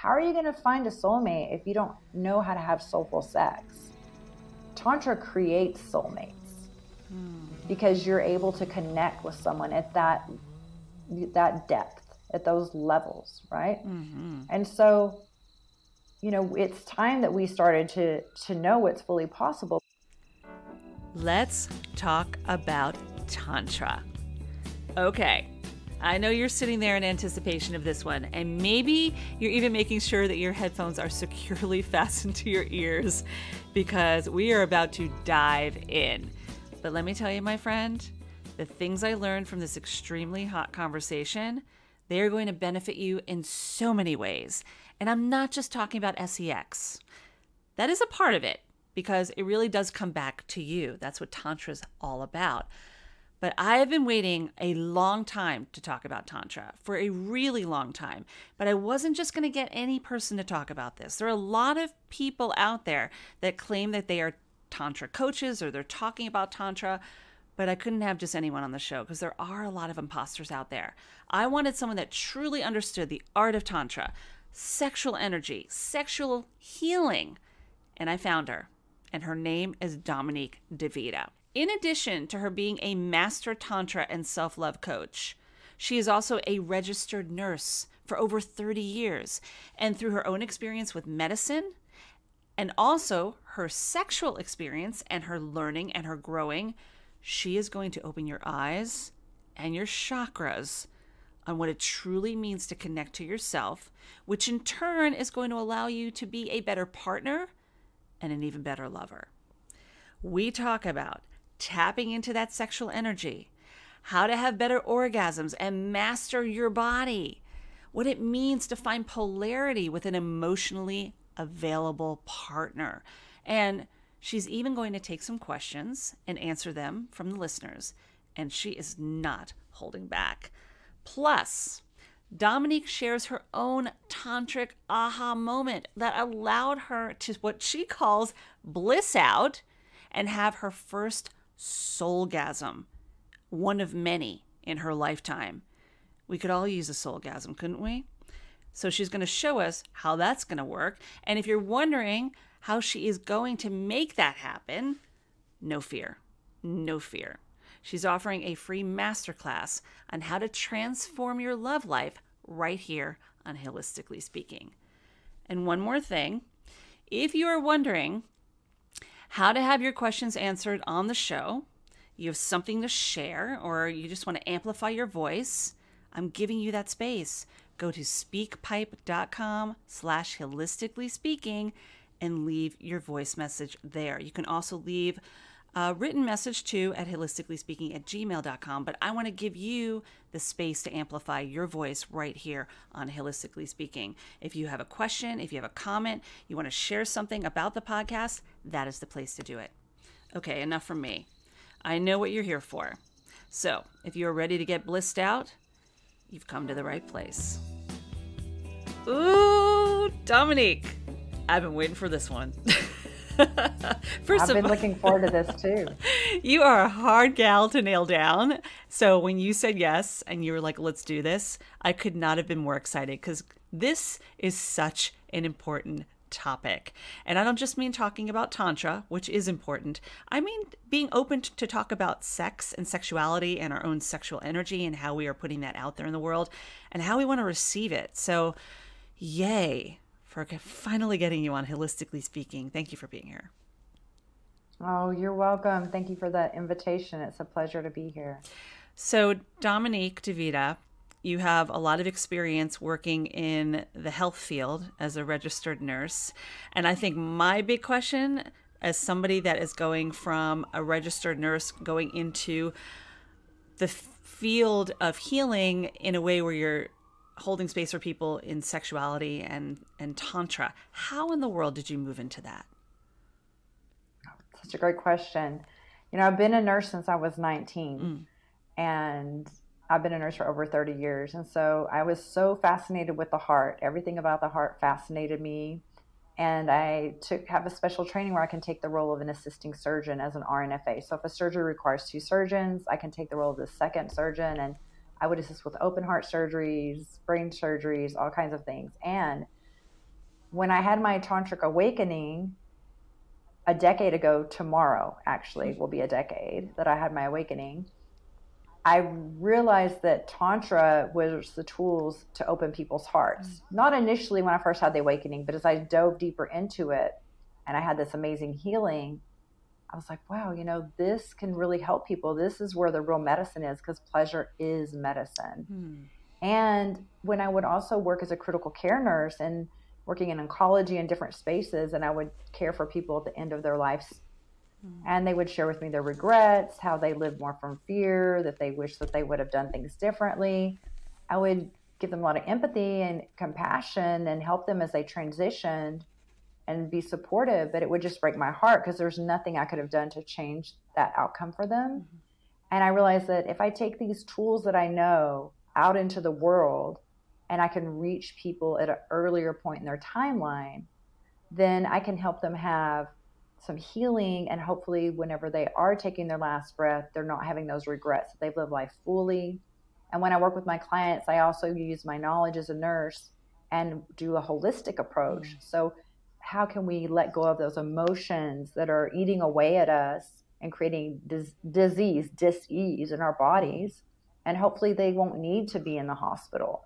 how are you going to find a soulmate if you don't know how to have soulful sex? Tantra creates soulmates because you're able to connect with someone at that depth, at those levels, right? And so, you know, it's time that we started to know what's fully possible. Let's talk about Tantra. Okay, I know you're sitting there in anticipation of this one, and maybe you're even making sure that your headphones are securely fastened to your ears because we are about to dive in. But let me tell you, my friend, the things I learned from this extremely hot conversation, they are going to benefit you in so many ways. And I'm not just talking about sex. That is a part of it because it really does come back to you. That's what Tantra is all about. But I have been waiting a long time to talk about Tantra, for a really long time. But I wasn't just going to get any person to talk about this. There are a lot of people out there that claim that they are Tantra coaches or they're talking about Tantra, but I couldn't have just anyone on the show because there are a lot of imposters out there. I wanted someone that truly understood the art of Tantra, sexual energy, sexual healing, and I found her. And her name is Dominique D'Vita. In addition to her being a master Tantra and self-love coach, she is also a registered nurse for over 30 years. And through her own experience with medicine and also her sexual experience and her learning and her growing, she is going to open your eyes and your chakras on what it truly means to connect to yourself, which in turn is going to allow you to be a better partner and an even better lover. We talk about tapping into that sexual energy, how to have better orgasms and master your body, what it means to find polarity with an emotionally available partner. And she's even going to take some questions and answer them from the listeners. And she is not holding back. Plus, Dominique shares her own tantric aha moment that allowed her to what she calls bliss out and have her first soulgasm, one of many in her lifetime. We could all use a soulgasm, couldn't we? So she's going to show us how that's going to work. And if you're wondering how she is going to make that happen, no fear. No fear. She's offering a free masterclass on how to transform your love life right here on HIListically Speaking. And one more thing, if you are wondering how to have your questions answered on the show, you have something to share, or you just want to amplify your voice, I'm giving you that space. Go to speakpipe.com/HIListically Speaking and leave your voice message there. You can also leave a written message too at HIListicallyspeaking@gmail.com, but I want to give you the space to amplify your voice right here on HIListically Speaking. If you have a question, if you have a comment, you want to share something about the podcast, that is the place to do it. Okay, enough from me. I know what you're here for. So if you're ready to get blissed out, you've come to the right place. Ooh, Dominique, I've been waiting for this one. I've been looking forward to this too. You are a hard gal to nail down. So when you said yes and you were like, let's do this, I could not have been more excited because this is such an important topic. And I don't just mean talking about Tantra, which is important. I mean being open to talk about sex and sexuality and our own sexual energy and how we are putting that out there in the world and how we want to receive it. So yay for finally getting you on HIListically Speaking. Thank you for being here. Oh, you're welcome. Thank you for the invitation. It's a pleasure to be here. So Dominique D'Vita, you have a lot of experience working in the health field as a registered nurse. And I think my big question as somebody that is going from a registered nurse going into the field of healing in a way where you're holding space for people in sexuality and Tantra, how in the world did you move into that? Such a great question. You know, I've been a nurse since I was 19 and I've been a nurse for over 30 years. And so I was so fascinated with the heart. Everything about the heart fascinated me. And I have a special training where I can take the role of an assisting surgeon as an RNFA. So if a surgery requires 2 surgeons, I can take the role of the second surgeon, and I would assist with open heart surgeries, brain surgeries, all kinds of things. And when I had my tantric awakening a decade ago, tomorrow actually will be a decade that I had my awakening, I realized that Tantra was the tools to open people's hearts. Not initially when I first had the awakening, but as I dove deeper into it and I had this amazing healing, I was like, wow, you know, this can really help people. This is where the real medicine is, because pleasure is medicine. And when I would also work as a critical care nurse and working in oncology in different spaces, and I would care for people at the end of their lives, and they would share with me their regrets, how they lived more from fear, that they wish that they would have done things differently. I would give them a lot of empathy and compassion and help them as they transitioned and be supportive, but it would just break my heart because there's nothing I could have done to change that outcome for them. And I realized that if I take these tools that I know out into the world and I can reach people at an earlier point in their timeline, then I can help them have some healing, and hopefully whenever they are taking their last breath, they're not having those regrets, that they've lived life fully. And when I work with my clients, I also use my knowledge as a nurse and do a holistic approach. So how can we let go of those emotions that are eating away at us and creating dis-ease in our bodies? And hopefully they won't need to be in the hospital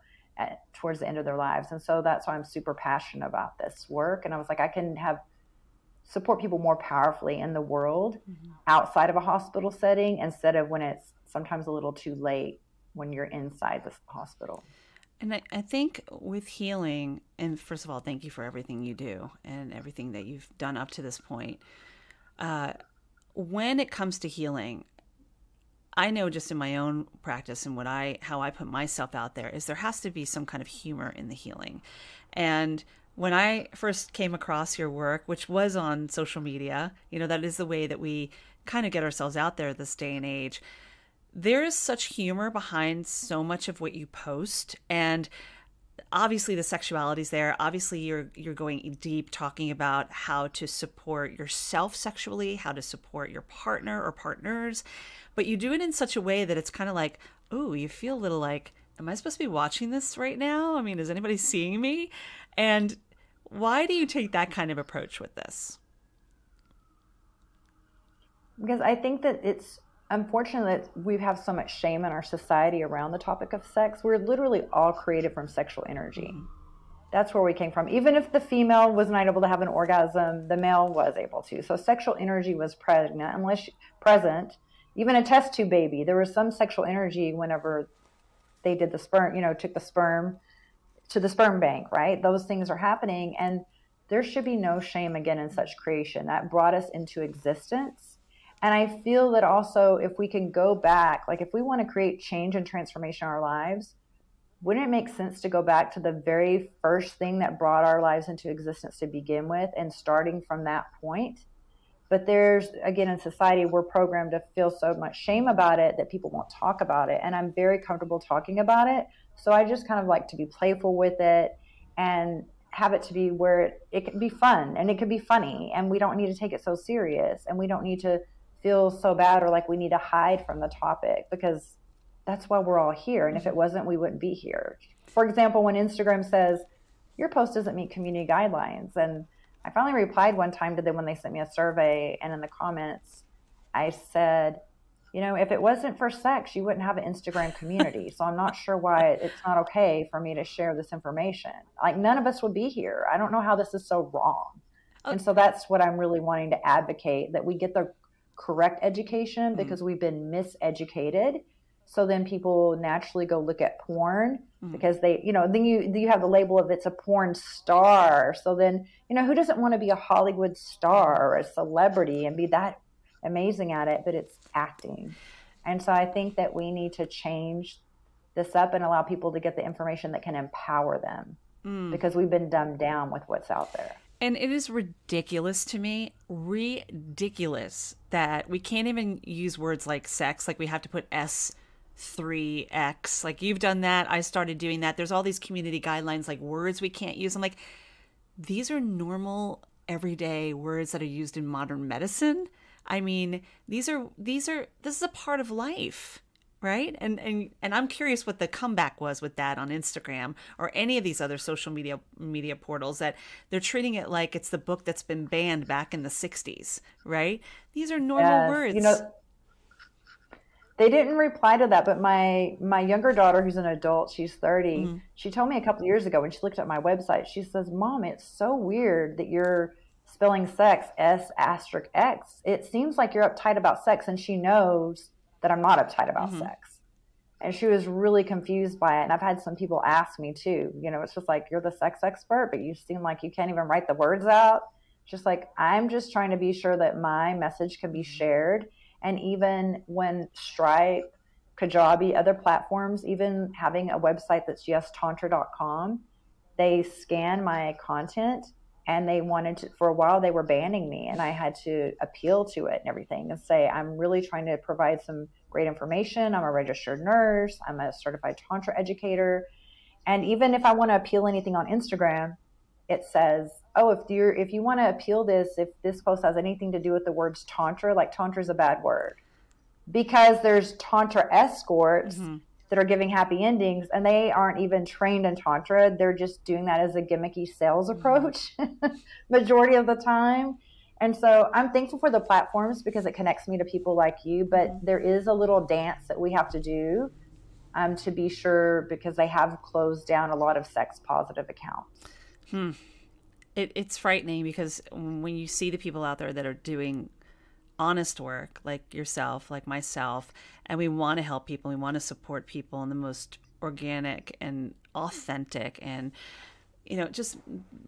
towards the end of their lives. And so that's why I'm super passionate about this work. And I was like, I can support people more powerfully in the world outside of a hospital setting, instead of when it's sometimes a little too late when you're inside the hospital. And I think with healing, and first of all, thank you for everything you do and everything that you've done up to this point. When it comes to healing, I know just in my own practice and how I put myself out there is there has to be some kind of humor in the healing. And when I first came across your work, which was on social media, you know, that is the way that we kind of get ourselves out there this day and age. There is such humor behind so much of what you post. And obviously the sexuality's there. Obviously you're going deep, talking about how to support yourself sexually, how to support your partner or partners. But you do it in such a way that it's kind of like, oh, you feel a little like, am I supposed to be watching this right now? I mean, is anybody seeing me? And why do you take that kind of approach with this? Because I think that it's unfortunate that we have so much shame in our society around the topic of sex. We're literally all created from sexual energy. That's where we came from. Even if the female was not able to have an orgasm, the male was able to. So sexual energy was present. Even a test tube baby, there was some sexual energy whenever they did the sperm, took the sperm to the sperm bank, right? Those things are happening, and there should be no shame again in such creation. That brought us into existence. And I feel that also if we can go back, like if we want to create change and transformation in our lives, wouldn't it make sense to go back to the very first thing that brought our lives into existence to begin with, and starting from that point? But there's, again, in society, we're programmed to feel so much shame about it that people won't talk about it. And I'm very comfortable talking about it. So I just kind of like to be playful with it and have it to be where it can be fun and it can be funny. And we don't need to take it so serious. And we don't need to feel so bad or like we need to hide from the topic, because that's why we're all here. And if it wasn't, we wouldn't be here. For example, when Instagram says, your post doesn't meet community guidelines. And I finally replied one time to them when they sent me a survey, and in the comments, I said, if it wasn't for sex, you wouldn't have an Instagram community. So I'm not sure why it's not okay for me to share this information. Like, none of us would be here. I don't know how this is so wrong. Okay. And so that's what I'm really wanting to advocate, that we get the correct education, because we've been miseducated. So then people naturally go look at porn because they, then you have the label of it's a porn star. So then, who doesn't want to be a Hollywood star or a celebrity and be that amazing at it? But it's acting. And so I think that we need to change this up and allow people to get the information that can empower them, because we've been dumbed down with what's out there. And it is ridiculous to me, that we can't even use words like sex. Like we have to put S3X. Like, you've done that. I started doing that. There's all these community guidelines, like words we can't use. I'm like, these are normal, everyday words that are used in modern medicine. I mean, this is a part of life. right? And I'm curious what the comeback was with that on Instagram or any of these other social media portals, that they're treating it like it's the book that's been banned back in the 60s, right? These are normal words. You know, they didn't reply to that, but my younger daughter, who's an adult, she's 30, she told me a couple of years ago when she looked at my website, she says, Mom, it's so weird that you're spelling sex S*X. It seems like you're uptight about sex, and she knows that I'm not uptight about sex. And she was really confused by it. And I've had some people ask me too, you know, it's just like, you're the sex expert, but you seem like you can't even write the words out. Just like, I'm just trying to be sure that my message can be shared. And even when Stripe, Kajabi, other platforms, even having a website that's yestantra.com, they scan my content, and they wanted to, for a while they were banning me, and I had to appeal to it and everything and say, I'm really trying to provide some great information. I'm a registered nurse. I'm a certified Tantra educator. And even if I want to appeal anything on Instagram, it says, oh, if you want to appeal this, if this post has anything to do with the words Tantra, like Tantra is a bad word. Because there's Tantra escorts that are giving happy endings, and they aren't even trained in Tantra. They're just doing that as a gimmicky sales approach majority of the time. And so I'm thankful for the platforms because it connects me to people like you, but there is a little dance that we have to do to be sure, because they have closed down a lot of sex positive accounts. It's frightening, because when you see the people out there that are doing honest work, like yourself, like myself, and we want to help people, we want to support people in the most organic and authentic and, you know, just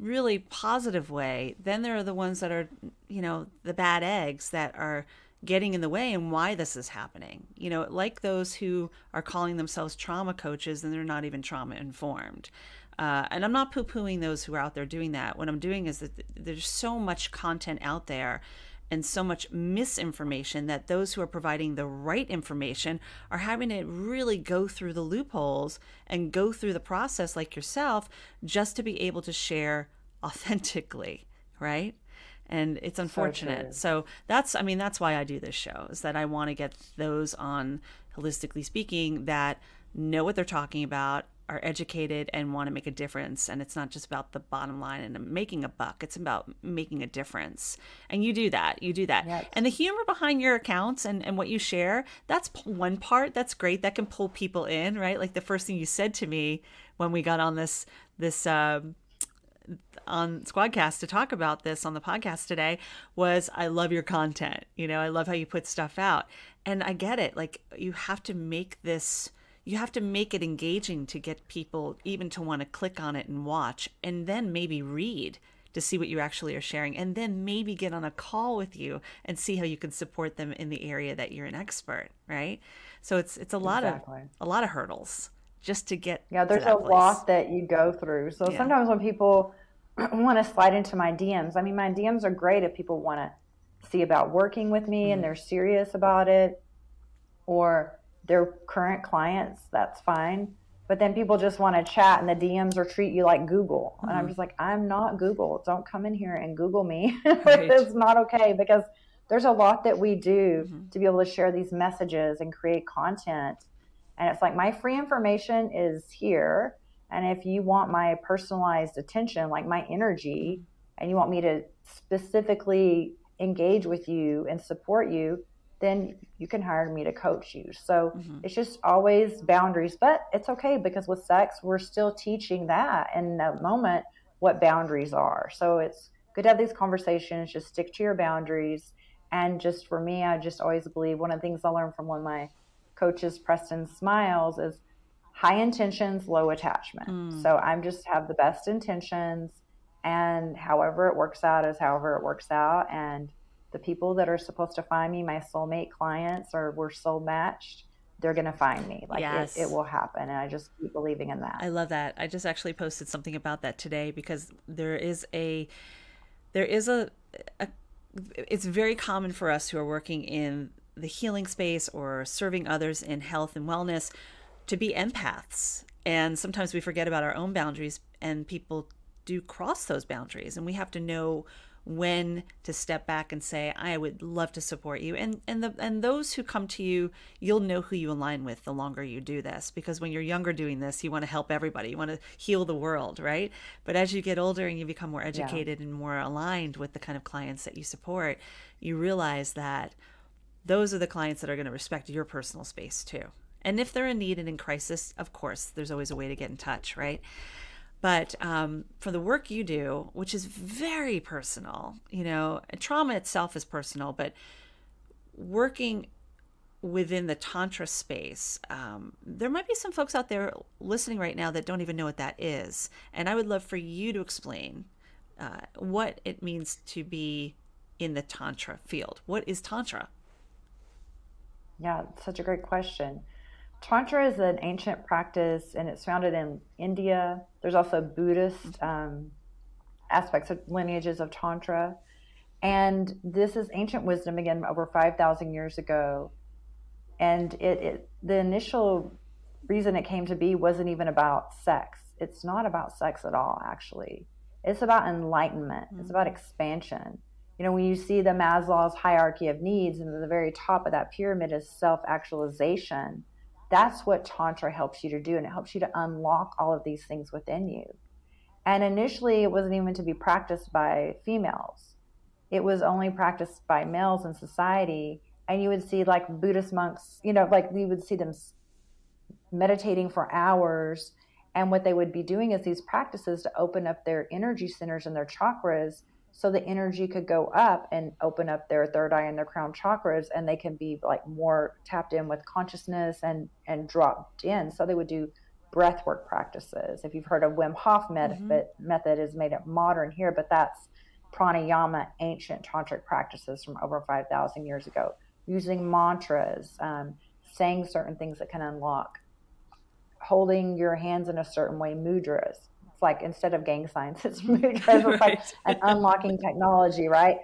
really positive way, then there are the ones that are, you know, the bad eggs that are getting in the way and why this is happening. You know, like those who are calling themselves trauma coaches and they're not even trauma informed. And I'm not poo-pooing those who are out there doing that. What I'm doing is that there's so much content out there and so much misinformation that those who are providing the right information are having to really go through the loopholes and go through the process like yourself just to be able to share authentically, right? And it's unfortunate. So that's why I do this show, is that I want to get those on Holistically Speaking that know what they're talking about, are educated, and want to make a difference. And it's not just about the bottom line and making a buck. It's about making a difference. And you do that. Yes. And the humor behind your accounts and what you share, that's one part. That's great. That can pull people in, right? Like the first thing you said to me when we got on this on Squadcast to talk about this on the podcast today was, I love your content. You know, I love how you put stuff out. And I get it. Like, you have to make it engaging to get people even to want to click on it and watch, and then maybe read to see what you actually are sharing, and then maybe get on a call with you and see how you can support them in the area that you're an expert, right? So it's a lot of hurdles just to get there's a lot that you go through. So sometimes when people want to slide into my DMs, I mean, my DMs are great if people want to see about working with me and they're serious about it, or they're current clients, that's fine. But then people just want to chat and the DMs or treat you like Google. And I'm just like, I'm not Google. Don't come in here and Google me. Right. It's not okay, because there's a lot that we do to be able to share these messages and create content. And it's like, my free information is here. And if you want my personalized attention, like my energy, and you want me to specifically engage with you and support you, then you can hire me to coach you. So it's just always boundaries, but it's okay, because with sex, we're still teaching that in the moment what boundaries are. So it's good to have these conversations, just stick to your boundaries. And just for me, I just always believe one of the things I learned from one of my coaches, Preston Smiles, is high intentions, low attachment. So I'm just have the best intentions, and however it works out is however it works out. And the people that are supposed to find me, my soulmate clients, or we're soul matched, they're going to find me. Like it will happen. And I just keep believing in that. I love that. I just actually posted something about that today, because it's very common for us who are working in the healing space or serving others in health and wellness to be empaths. And sometimes we forget about our own boundaries, and people do cross those boundaries, and we have to know when to step back and say, I would love to support you. And those who come to you, you'll know who you align with the longer you do this, because when you're younger doing this, you want to help everybody. You want to heal the world, right? But as you get older and you become more educated and more aligned with the kind of clients that you support, you realize that those are the clients that are going to respect your personal space too. And if they're in need and in crisis, of course, there's always a way to get in touch, right? But for the work you do, which is very personal, trauma itself is personal, but working within the Tantra space, there might be some folks out there listening right now that don't even know what that is. And I would love for you to explain what it means to be in the Tantra field. What is Tantra? Yeah, such a great question. Tantra is an ancient practice, and it's founded in India. There's also Buddhist aspects of lineages of Tantra. And this is ancient wisdom, again, over 5,000 years ago. And the initial reason it came to be wasn't even about sex. It's not about sex at all, actually. It's about enlightenment. It's about expansion. When you see the Maslow's hierarchy of needs, and at the very top of that pyramid is self-actualization. That's what Tantra helps you to do, and it helps you to unlock all of these things within you. And initially, it wasn't even to be practiced by females. It was only practiced by males in society. And you would see like Buddhist monks, like you would see them meditating for hours. And what they would be doing is these practices to open up their energy centers and their chakras, so the energy could go up and open up their third eye and their crown chakras, and they can be like more tapped in with consciousness and dropped in. So they would do breath work practices. If you've heard of Wim Hof method is made it modern here, but that's pranayama, ancient tantric practices from over 5,000 years ago, using mantras, saying certain things that can unlock, holding your hands in a certain way, mudras. It's like, instead of gang signs, it's mudras. It's like an unlocking technology, right?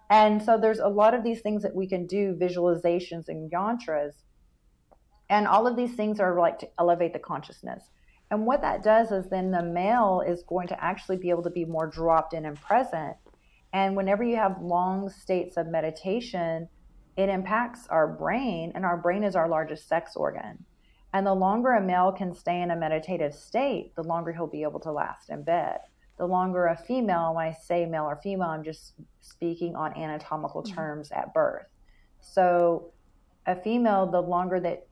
And so there's a lot of these things that we can do, visualizations and yantras. And all of these things are like to elevate the consciousness. And what that does is then the male is going to actually be able to be more dropped in and present. And whenever you have long states of meditation, it impacts our brain, and our brain is our largest sex organ. And the longer a male can stay in a meditative state, the longer he'll be able to last in bed. The longer a female, when I say male or female, I'm just speaking on anatomical terms at birth. So a female, the longer that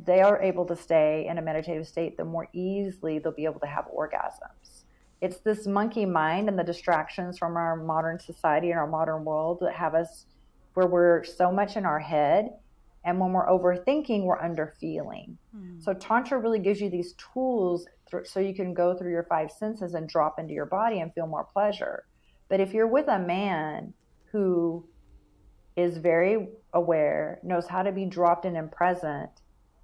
they are able to stay in a meditative state, the more easily they'll be able to have orgasms. It's this monkey mind and the distractions from our modern society and our modern world that have us where we're so much in our head. And when we're overthinking, we're under feeling. So Tantra really gives you these tools so you can go through your five senses and drop into your body and feel more pleasure. But if you're with a man who is very aware, knows how to be dropped in and present,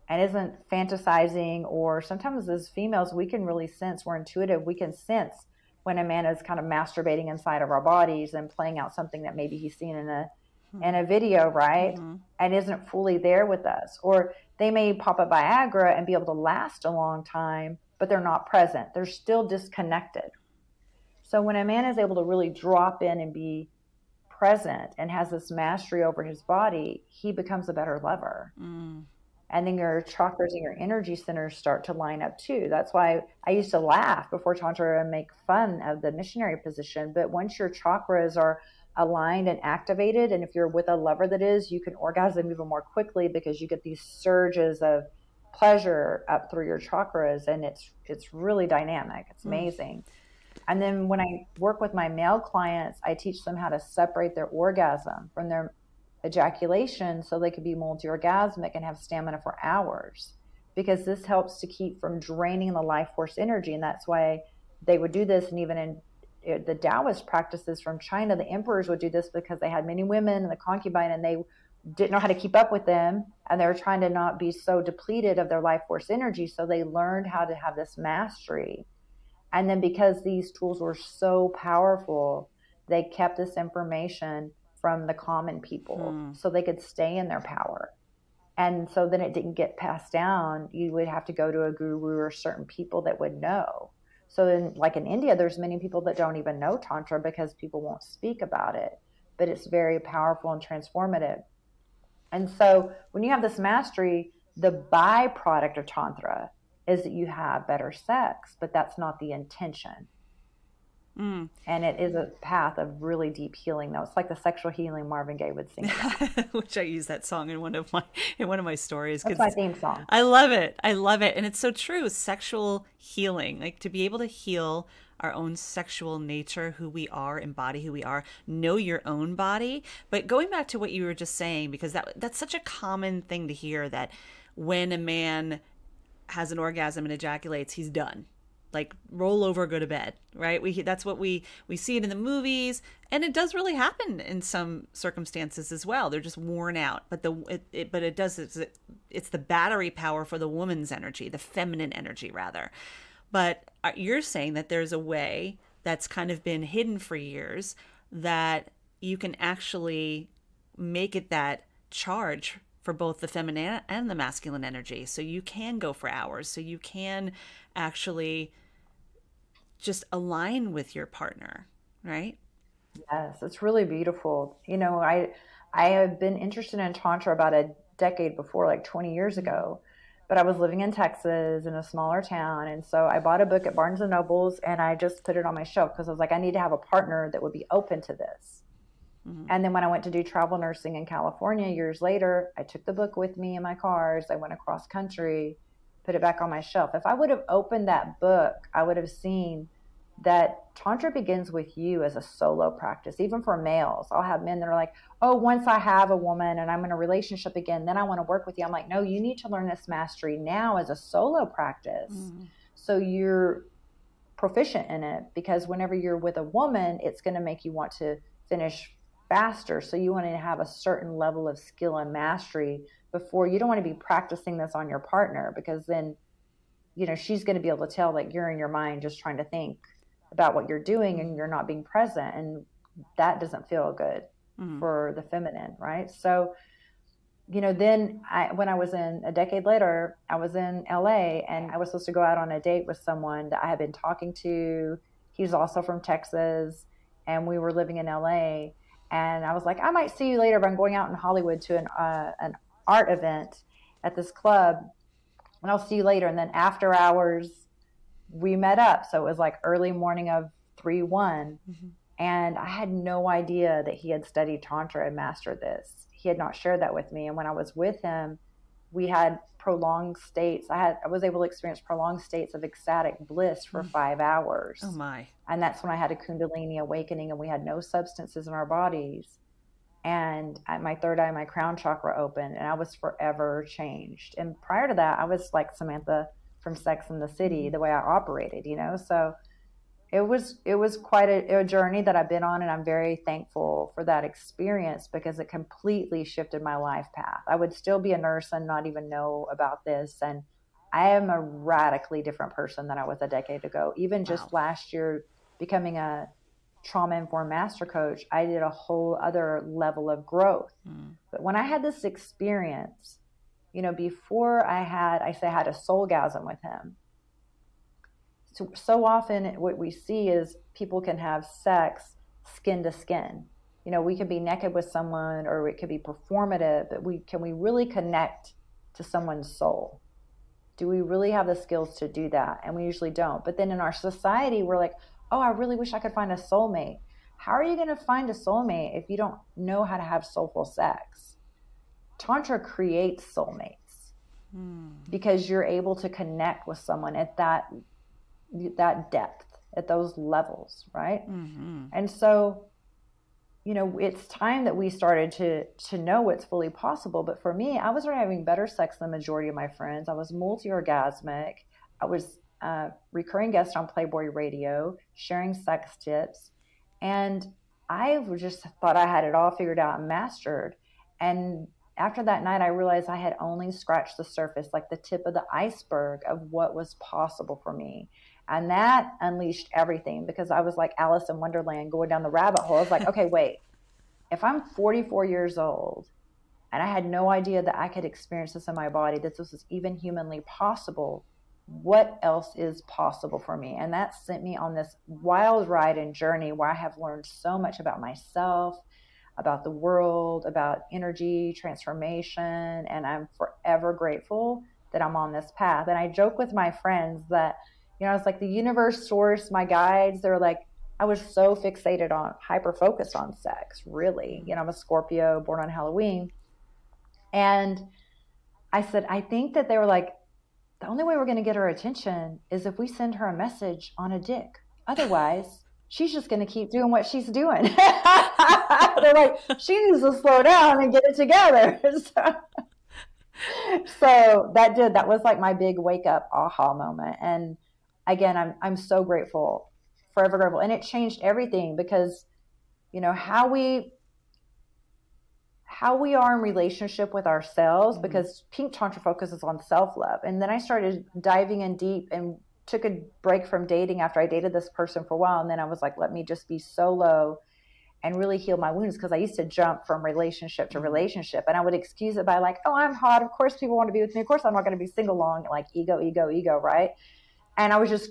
and isn't fantasizing, or sometimes as females, we can really sense, we're intuitive, we can sense when a man is kind of masturbating inside of our bodies and playing out something that maybe he's seen in a video, right? And isn't fully there with us. Or they may pop a Viagra and be able to last a long time, but they're not present. They're still disconnected. So when a man is able to really drop in and be present and has this mastery over his body, he becomes a better lover. And then your chakras and your energy centers start to line up too. That's why I used to laugh before Tantra and make fun of the missionary position. But once your chakras are aligned and activated, and if you're with a lover that is, you can orgasm even more quickly because you get these surges of pleasure up through your chakras, and it's really dynamic. It's amazing. And then when I work with my male clients, I teach them how to separate their orgasm from their ejaculation so they could be multi-orgasmic and have stamina for hours, because this helps to keep from draining the life force energy. And that's why they would do this. And even in the Taoist practices from China, the emperors would do this because they had many women and the concubine, and they didn't know how to keep up with them, and they were trying to not be so depleted of their life force energy. So they learned how to have this mastery. And then because these tools were so powerful, they kept this information from the common people so they could stay in their power. And so then it didn't get passed down. You would have to go to a guru or certain people that would know. So in India, there's many people that don't even know Tantra because people won't speak about it, but it's very powerful and transformative. And so when you have this mastery, the byproduct of Tantra is that you have better sex, but that's not the intention. And it is a path of really deep healing, though. It's like the sexual healing Marvin Gaye would sing about. Which I use that song in one of my stories. That's my theme song. I love it. I love it. And it's so true. Sexual healing, like to be able to heal our own sexual nature, who we are, embody who we are, know your own body. But going back to what you were just saying, because that's such a common thing to hear, that when a man has an orgasm and ejaculates, he's done. Like roll over, go to bed, right? That's what we see it in the movies, and it does really happen in some circumstances as well. They're just worn out, but it's the battery power for the woman's energy, the feminine energy rather. But you're saying that there's a way that's kind of been hidden for years that you can actually make it that charge for both the feminine and the masculine energy. So you can go for hours. So you can actually just align with your partner, right? Yes, it's really beautiful. I have been interested in Tantra about a decade before, like 20 years ago, but I was living in Texas in a smaller town. And so I bought a book at Barnes and Nobles and I just put it on my shelf because I was like, I need to have a partner that would be open to this. And then when I went to do travel nursing in California years later, I took the book with me in my car as I went across country, put it back on my shelf. If I would have opened that book, I would have seen that Tantra begins with you as a solo practice. Even for males, I'll have men that are like, oh, once I have a woman and I'm in a relationship again, then I want to work with you. I'm like, no, you need to learn this mastery now as a solo practice. So you're proficient in it, because whenever you're with a woman, it's going to make you want to finish faster. So you want to have a certain level of skill and mastery before. You don't want to be practicing this on your partner, because then, she's going to be able to tell that you're in your mind just trying to think about what you're doing and you're not being present. And that doesn't feel good for the feminine. Right. So, then when I was a decade later, I was in LA and I was supposed to go out on a date with someone that I had been talking to. He's also from Texas and we were living in LA. And I was like, I might see you later, but I'm going out in Hollywood to an art event at this club, and I'll see you later. And then after hours, we met up. So it was like early morning of 3/1. And I had no idea that he had studied Tantra and mastered this. He had not shared that with me. And when I was with him, we had prolonged states. I was able to experience prolonged states of ecstatic bliss for 5 hours. Oh my. And that's when I had a Kundalini awakening, and we had no substances in our bodies. And my third eye, my crown chakra opened, and I was forever changed. And prior to that, I was like Samantha from Sex and the City, the way I operated, So it was quite a journey that I've been on, and I'm very thankful for that experience because it completely shifted my life path. I would still be a nurse and not even know about this. And I am a radically different person than I was a decade ago. Even just last year, becoming a trauma-informed master coach, I did a whole other level of growth. But when I had this experience, before I had a soulgasm with him. So often what we see is people can have sex skin to skin. We could be naked with someone, or it could be performative, but can we really connect to someone's soul? Do we really have the skills to do that? And we usually don't. But then in our society, we're like, oh, I really wish I could find a soulmate. How are you going to find a soulmate if you don't know how to have soulful sex? Tantra creates soulmates because you're able to connect with someone at that depth, at those levels, right? And so, it's time that we started to know what's fully possible. But for me, I was already having better sex than the majority of my friends. I was multi-orgasmic. I was recurring guest on Playboy Radio, sharing sex tips. And I just thought I had it all figured out and mastered. And after that night, I realized I had only scratched the surface, like the tip of the iceberg of what was possible for me. And that unleashed everything, because I was like Alice in Wonderland going down the rabbit hole. I was like, okay, wait, if I'm 44 years old and I had no idea that I could experience this in my body, that this was even humanly possible, what else is possible for me? And that sent me on this wild ride and journey where I have learned so much about myself, about the world, about energy transformation. And I'm forever grateful that I'm on this path. And I joke with my friends that, you know, it's like the universe, source, my guides, they're like, I was so fixated on, hyper focused on sex, really. You know, I'm a Scorpio born on Halloween. And I said, I think that they were like, the only way we're going to get her attention is if we send her a message on a dick. Otherwise, she's just going to keep doing what she's doing. They're like, she needs to slow down and get it together. So that was like my big wake up aha moment. And again, I'm so grateful, forever grateful. And it changed everything because, you know, how we are in relationship with ourselves, because Pink Tantra focuses on self-love. And then I started diving in deep and took a break from dating after I dated this person for a while. And then I was like, let me just be solo and really heal my wounds. Because I used to jump from relationship to relationship, and I would excuse it by like, oh, I'm hot. Of course people want to be with me. Of course I'm not going to be single long, like ego, right? And I was just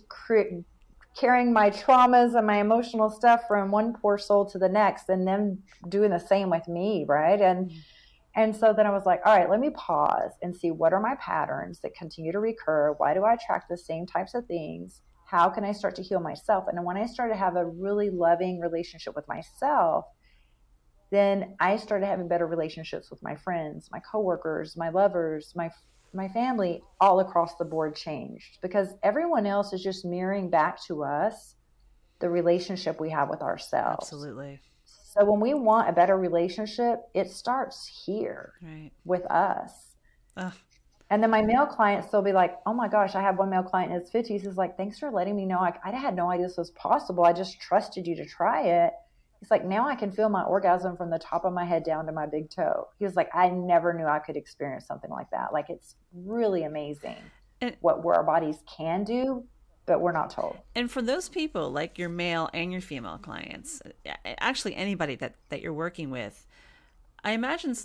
carrying my traumas and my emotional stuff from one poor soul to the next, and them doing the same with me, right? And so then I was like, all right, let me pause and see, what are my patterns that continue to recur? Why do I attract the same types of things? How can I start to heal myself? And when I started to have a really loving relationship with myself, then I started having better relationships with my friends, my coworkers, my lovers, my family. All across the board changed, because everyone else is just mirroring back to us the relationship we have with ourselves. Absolutely. So when we want a better relationship, it starts here, right, with us. And then my male clients, they'll be like, oh my gosh, I have one male client in his 50s. He's like, thanks for letting me know. I had no idea this was possible. I just trusted you to try it. He's like, now I can feel my orgasm from the top of my head down to my big toe. He was like, I never knew I could experience something like that. Like, it's really amazing what our bodies can do, but we're not told. And for those people, like your male and your female clients, actually anybody that you're working with, I imagine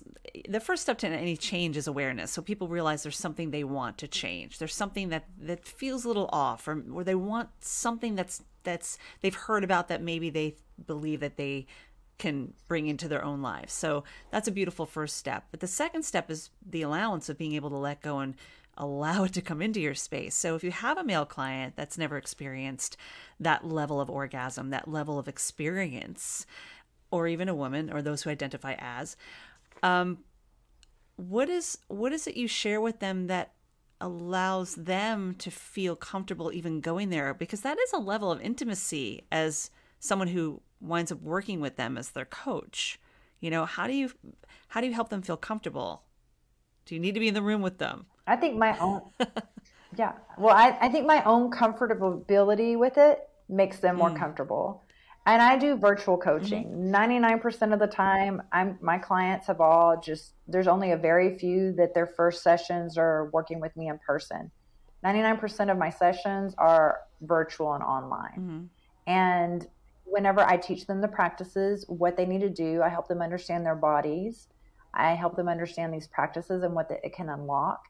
the first step to any change is awareness. So people realize there's something they want to change. There's something that feels a little off, or they want something that's they've heard about that maybe they believe that they can bring into their own lives. So that's a beautiful first step. But the second step is the allowance of being able to let go and allow it to come into your space. So if you have a male client that's never experienced that level of orgasm, that level of experience, or even a woman, or those who identify as, what is it you share with them that allows them to feel comfortable even going there? Because that is a level of intimacy as someone who winds up working with them as their coach. You know, how do you help them feel comfortable? Do you need to be in the room with them? I think my own, yeah. Well, I think my own comfortability with it makes them more comfortable. And I do virtual coaching. 99% of the time, my clients have all there's only a very few that their first sessions are working with me in person. 99% of my sessions are virtual and online. And whenever I teach them the practices, what they need to do, I help them understand their bodies. I help them understand these practices and what it can unlock,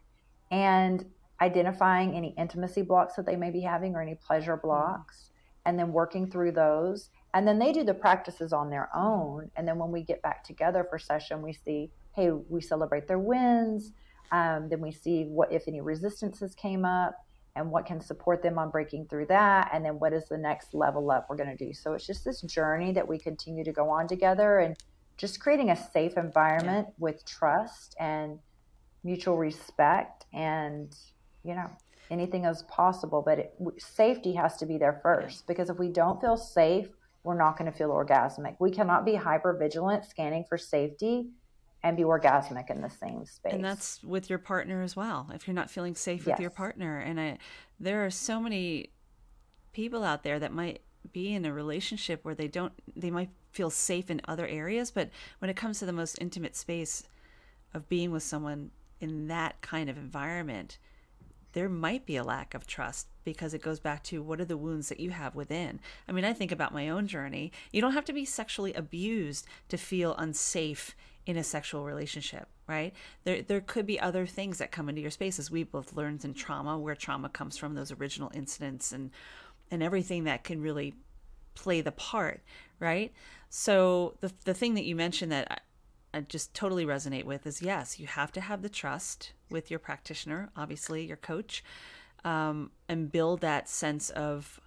and identifying any intimacy blocks that they may be having, or any pleasure blocks, and then working through those. And then they do the practices on their own. And then when we get back together for session, we see, hey, we celebrate their wins. Then we see what, if any resistances came up, and what can support them on breaking through that. And then what is the next level up we're going to do? So it's just this journey that we continue to go on together, and just creating a safe environment with trust and mutual respect. And, you know, anything is possible, but safety has to be there first, because if we don't feel safe, we're not going to feel orgasmic. We cannot be hypervigilant scanning for safety and be orgasmic in the same space. And that's with your partner as well, if you're not feeling safe with your partner. And there are so many people out there that might be in a relationship where they might feel safe in other areas, but when it comes to the most intimate space of being with someone in that kind of environment, there might be a lack of trust, because it goes back to, what are the wounds that you have within? I mean, I think about my own journey. You don't have to be sexually abused to feel unsafe in a sexual relationship, right? There could be other things that come into your space, as we both learned in trauma, where trauma comes from, those original incidents and everything that can really play the part, right? So the thing that you mentioned that I just totally resonate with is, yes, you have to have the trust with your practitioner, obviously your coach, and build that sense of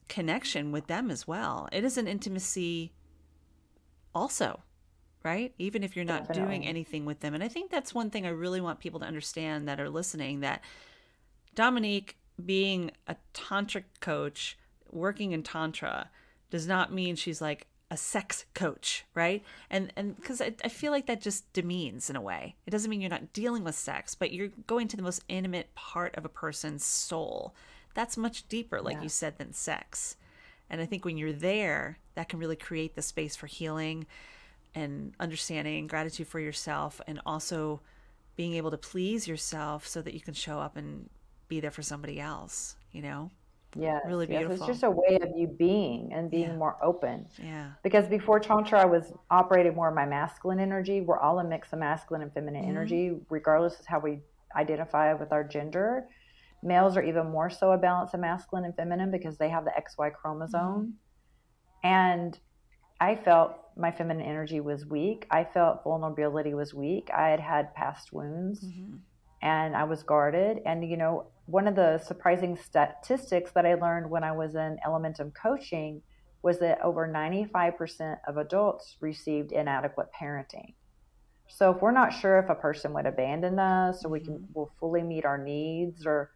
connection with them as well. It is an intimacy also, right? Even if you're not doing anything with them. And I think that's one thing I really want people to understand that are listening, that Dominique, being a tantric coach, working in Tantra, does not mean she's like a sex coach, right? And because I feel like that just demeans in a way. It doesn't mean you're not dealing with sex, but you're going to the most intimate part of a person's soul. That's much deeper, like you said, than sex. And I think when you're there, that can really create the space for healing and understanding, gratitude for yourself, and also being able to please yourself so that you can show up and be there for somebody else, you know? Yes, really beautiful. It's just a way of you being and being more open. Yeah. Because before Tantra, I was operating more of my masculine energy. We're all a mix of masculine and feminine energy, regardless of how we identify with our gender. Males are even more so a balance of masculine and feminine because they have the XY chromosome. And I felt my feminine energy was weak. I felt vulnerability was weak. I had had past wounds and I was guarded. And, you know, one of the surprising statistics that I learned when I was in Elementum coaching was that over 95% of adults received inadequate parenting. So if we're not sure if a person would abandon us or we'll fully meet our needs, or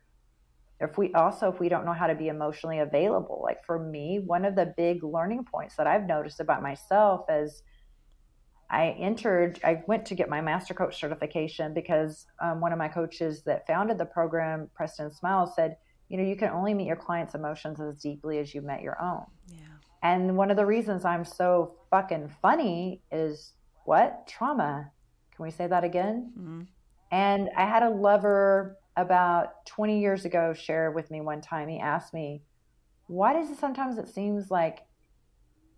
if we don't know how to be emotionally available. Like for me, one of the big learning points that I've noticed about myself is I went to get my master coach certification because one of my coaches that founded the program, Preston Smiles, said, you know, you can only meet your clients' emotions as deeply as you met your own. Yeah. And one of the reasons I'm so fucking funny is what? Trauma. Can we say that again? And I had a lover about 20 years ago share with me one time. He asked me, why does it sometimes it seems like,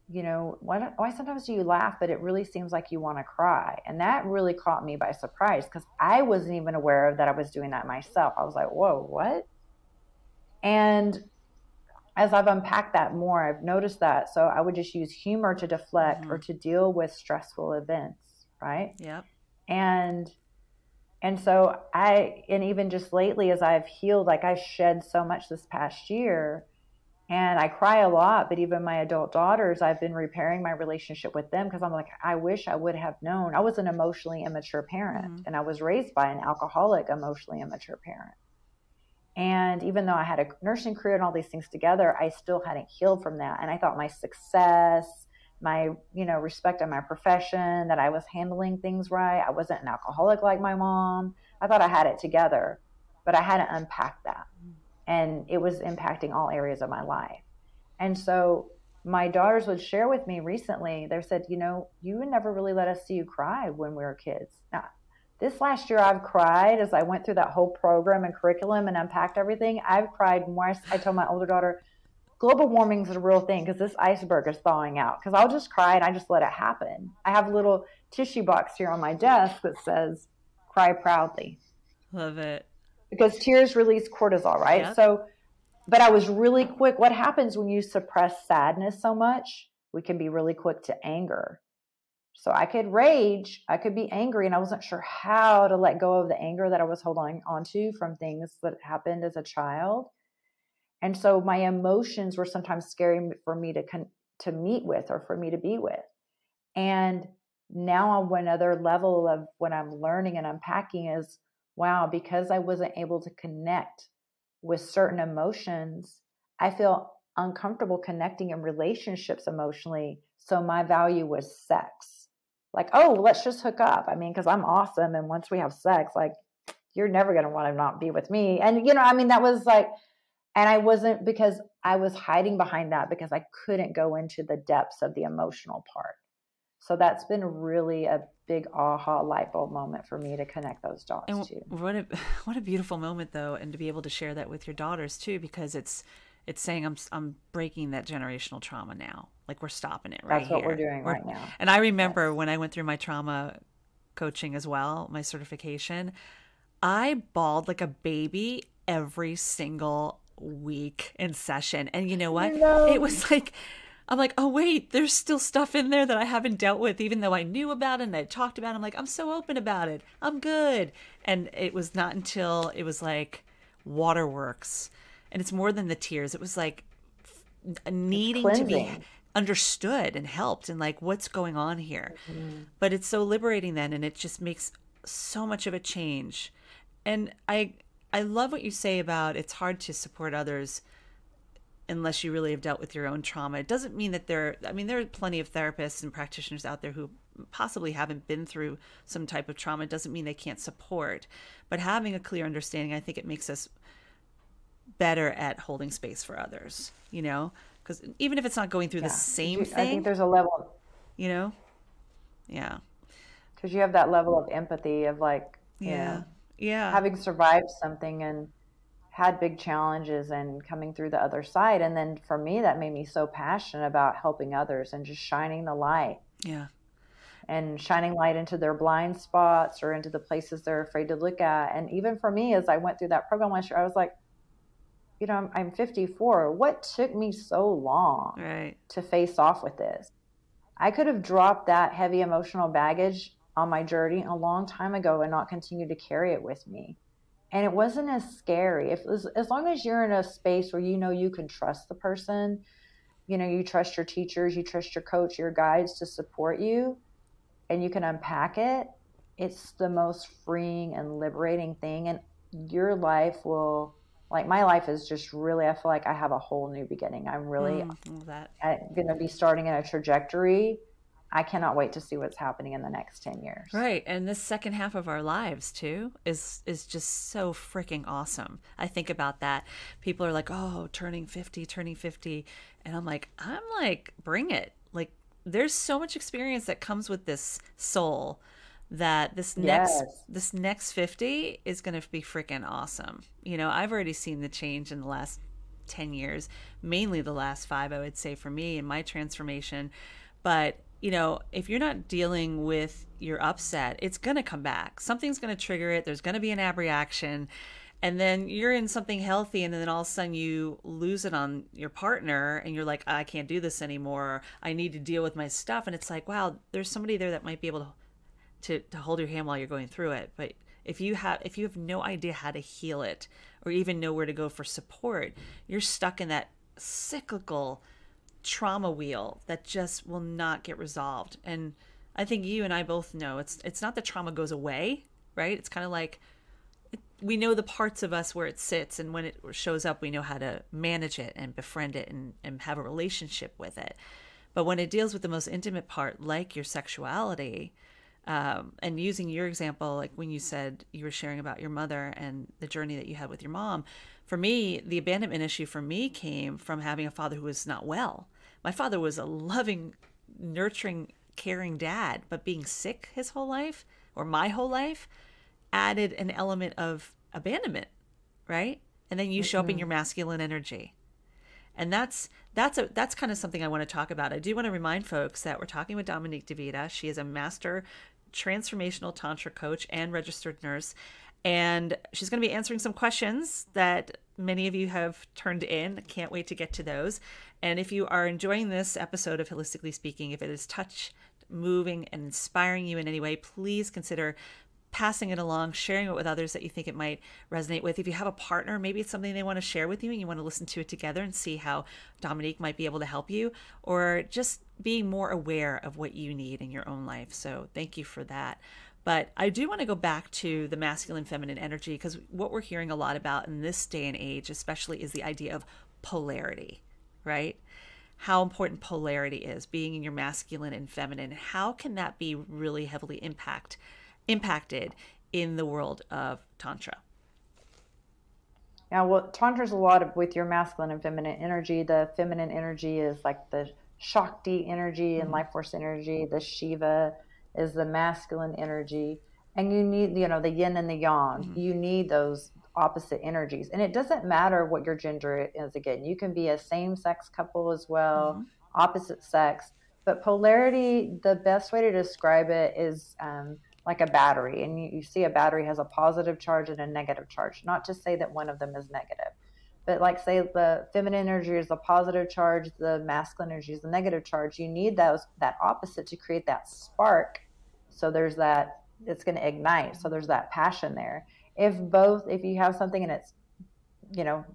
you know, why sometimes do you laugh, but it really seems like you want to cry? And that really caught me by surprise because I wasn't even aware of that I was doing that myself. I was like, whoa, what? And as I've unpacked that more, I've noticed that. So I would just use humor to deflect or to deal with stressful events, right? Yep. And so and even just lately as I've healed, like I shed so much this past year and I cry a lot, but even my adult daughters, I've been repairing my relationship with them because I'm like, I wish I would have known. I was an emotionally immature parent and I was raised by an alcoholic, emotionally immature parent. And even though I had a nursing career and all these things together, I still hadn't healed from that. And I thought my success, my, you know, respect in my profession, that I was handling things right. I wasn't an alcoholic like my mom. I thought I had it together, but I hadn't unpacked that. And it was impacting all areas of my life. And so my daughters would share with me recently, they said, you know, you would never really let us see you cry when we were kids. Now, this last year I've cried as I went through that whole program and curriculum and unpacked everything. I've cried more. I told my older daughter, global warming is a real thing because this iceberg is thawing out. Because I'll just cry and I just let it happen. I have a little tissue box here on my desk that says, cry proudly. Love it. Because tears release cortisol, right? Yep. So, but I was really quick. What happens when you suppress sadness so much? We can be really quick to anger. So I could rage, I could be angry, and I wasn't sure how to let go of the anger that I was holding onto from things that happened as a child. And so my emotions were sometimes scary for me to meet with or for me to be with. And now on one other level of what I'm learning and unpacking is, wow, because I wasn't able to connect with certain emotions, I feel uncomfortable connecting in relationships emotionally. So my value was sex. Like, oh, let's just hook up. I mean, because I'm awesome. And once we have sex, like, you're never going to want to not be with me. And, you know, I mean, that was like, and I wasn't, because I was hiding behind that because I couldn't go into the depths of the emotional part. So that's been really a big aha light bulb moment for me to connect those dots too. What a beautiful moment though, and to be able to share that with your daughters too, because it's saying I'm breaking that generational trauma now. Like we're stopping it right That's what here. We're doing right now. And I remember when I went through my trauma coaching as well, my certification, I bawled like a baby every single week in session. And you know what? No. It was like, I'm like, oh, wait, there's still stuff in there that I haven't dealt with, even though I knew about it and I talked about it. I'm like, I'm so open about it. I'm good. And it was not until it was like waterworks. And it's more than the tears. It was like needing to be understood and helped and like, what's going on here? Mm-hmm. But it's so liberating then. And it just makes so much of a change. And I love what you say about it's hard to support others unless you really have dealt with your own trauma. It doesn't mean that there are plenty of therapists and practitioners out there who possibly haven't been through some type of trauma. It doesn't mean they can't support. But having a clear understanding, I think it makes us better at holding space for others, you know? Because even if it's not going through the same thing. I think there's a level. You know? Yeah. Because you have that level of empathy of like, you know, having survived something and had big challenges and coming through the other side. And then for me, that made me so passionate about helping others and just shining the light. Yeah. And shining light into their blind spots or into the places they're afraid to look at. And even for me, as I went through that program last year, I was like, you know, I'm 54. What took me so long to face off with this? I could have dropped that heavy emotional baggage on my journey a long time ago and not continue to carry it with me. And it wasn't as scary. As long as you're in a space where you know you can trust the person, you know, you trust your teachers, you trust your coach, your guides to support you, and you can unpack it, it's the most freeing and liberating thing. And your life will, like my life is just really, I feel like I have a whole new beginning. I'm really going to be starting in a trajectory. I cannot wait to see what's happening in the next 10 years. Right. And this second half of our lives too is just so freaking awesome. I think about that. People are like, oh, turning 50. And I'm like, bring it. Like there's so much experience that comes with this soul that this next 50 is going to be freaking awesome. You know, I've already seen the change in the last 10 years, mainly the last 5, I would say for me in my transformation. But you know, if you're not dealing with your upset, it's going to come back. Something's going to trigger it. There's going to be an abreaction. And then you're in something healthy and then all of a sudden you lose it on your partner and you're like, I can't do this anymore. I need to deal with my stuff. And it's like, wow, there's somebody there that might be able to hold your hand while you're going through it. But if you have no idea how to heal it or even know where to go for support, you're stuck in that cyclical trauma wheel that just will not get resolved. And I think you and I both know it's not that trauma goes away, right? It's kind of like we know the parts of us where it sits, and when it shows up, we know how to manage it and befriend it and have a relationship with it. But when it deals with the most intimate part, like your sexuality, and using your example, like when you said you were sharing about your mother and the journey that you had with your mom, for me, the abandonment issue for me came from having a father who was not well. My father was a loving, nurturing, caring dad, but being sick his whole life, or my whole life, added an element of abandonment, right? And then you show up in your masculine energy. And that's kind of something I want to talk about. I do want to remind folks that we're talking with Dominique D'Vita. She is a master transformational Tantra coach and registered nurse. And she's going to be answering some questions that many of you have turned in. Can't wait to get to those. And if you are enjoying this episode of Holistically Speaking, if it is touched, moving, and inspiring you in any way, please consider passing it along, sharing it with others that you think it might resonate with. If you have a partner, maybe it's something they want to share with you and you want to listen to it together and see how Dominique might be able to help you, or just being more aware of what you need in your own life. So thank you for that. But I do want to go back to the masculine, feminine energy, because what we're hearing a lot about in this day and age, especially, is the idea of polarity, right? How important polarity is, being in your masculine and feminine. How can that be really heavily impacted in the world of Tantra? Yeah, well, Tantra's a lot of with your masculine and feminine energy. The feminine energy is like the Shakti energy and life force energy. The Shiva is the masculine energy. And you need, you know, the yin and the yang. You need those opposite energies. And it doesn't matter what your gender is. Again, you can be a same-sex couple as well, opposite sex. But polarity, the best way to describe it is like a battery, and you see a battery has a positive charge and a negative charge. Not to say that one of them is negative, but like say the feminine energy is the positive charge, the masculine energy is the negative charge. You need that opposite to create that spark. So there's that, it's going to ignite. So there's that passion there. If you have something and it's, you know,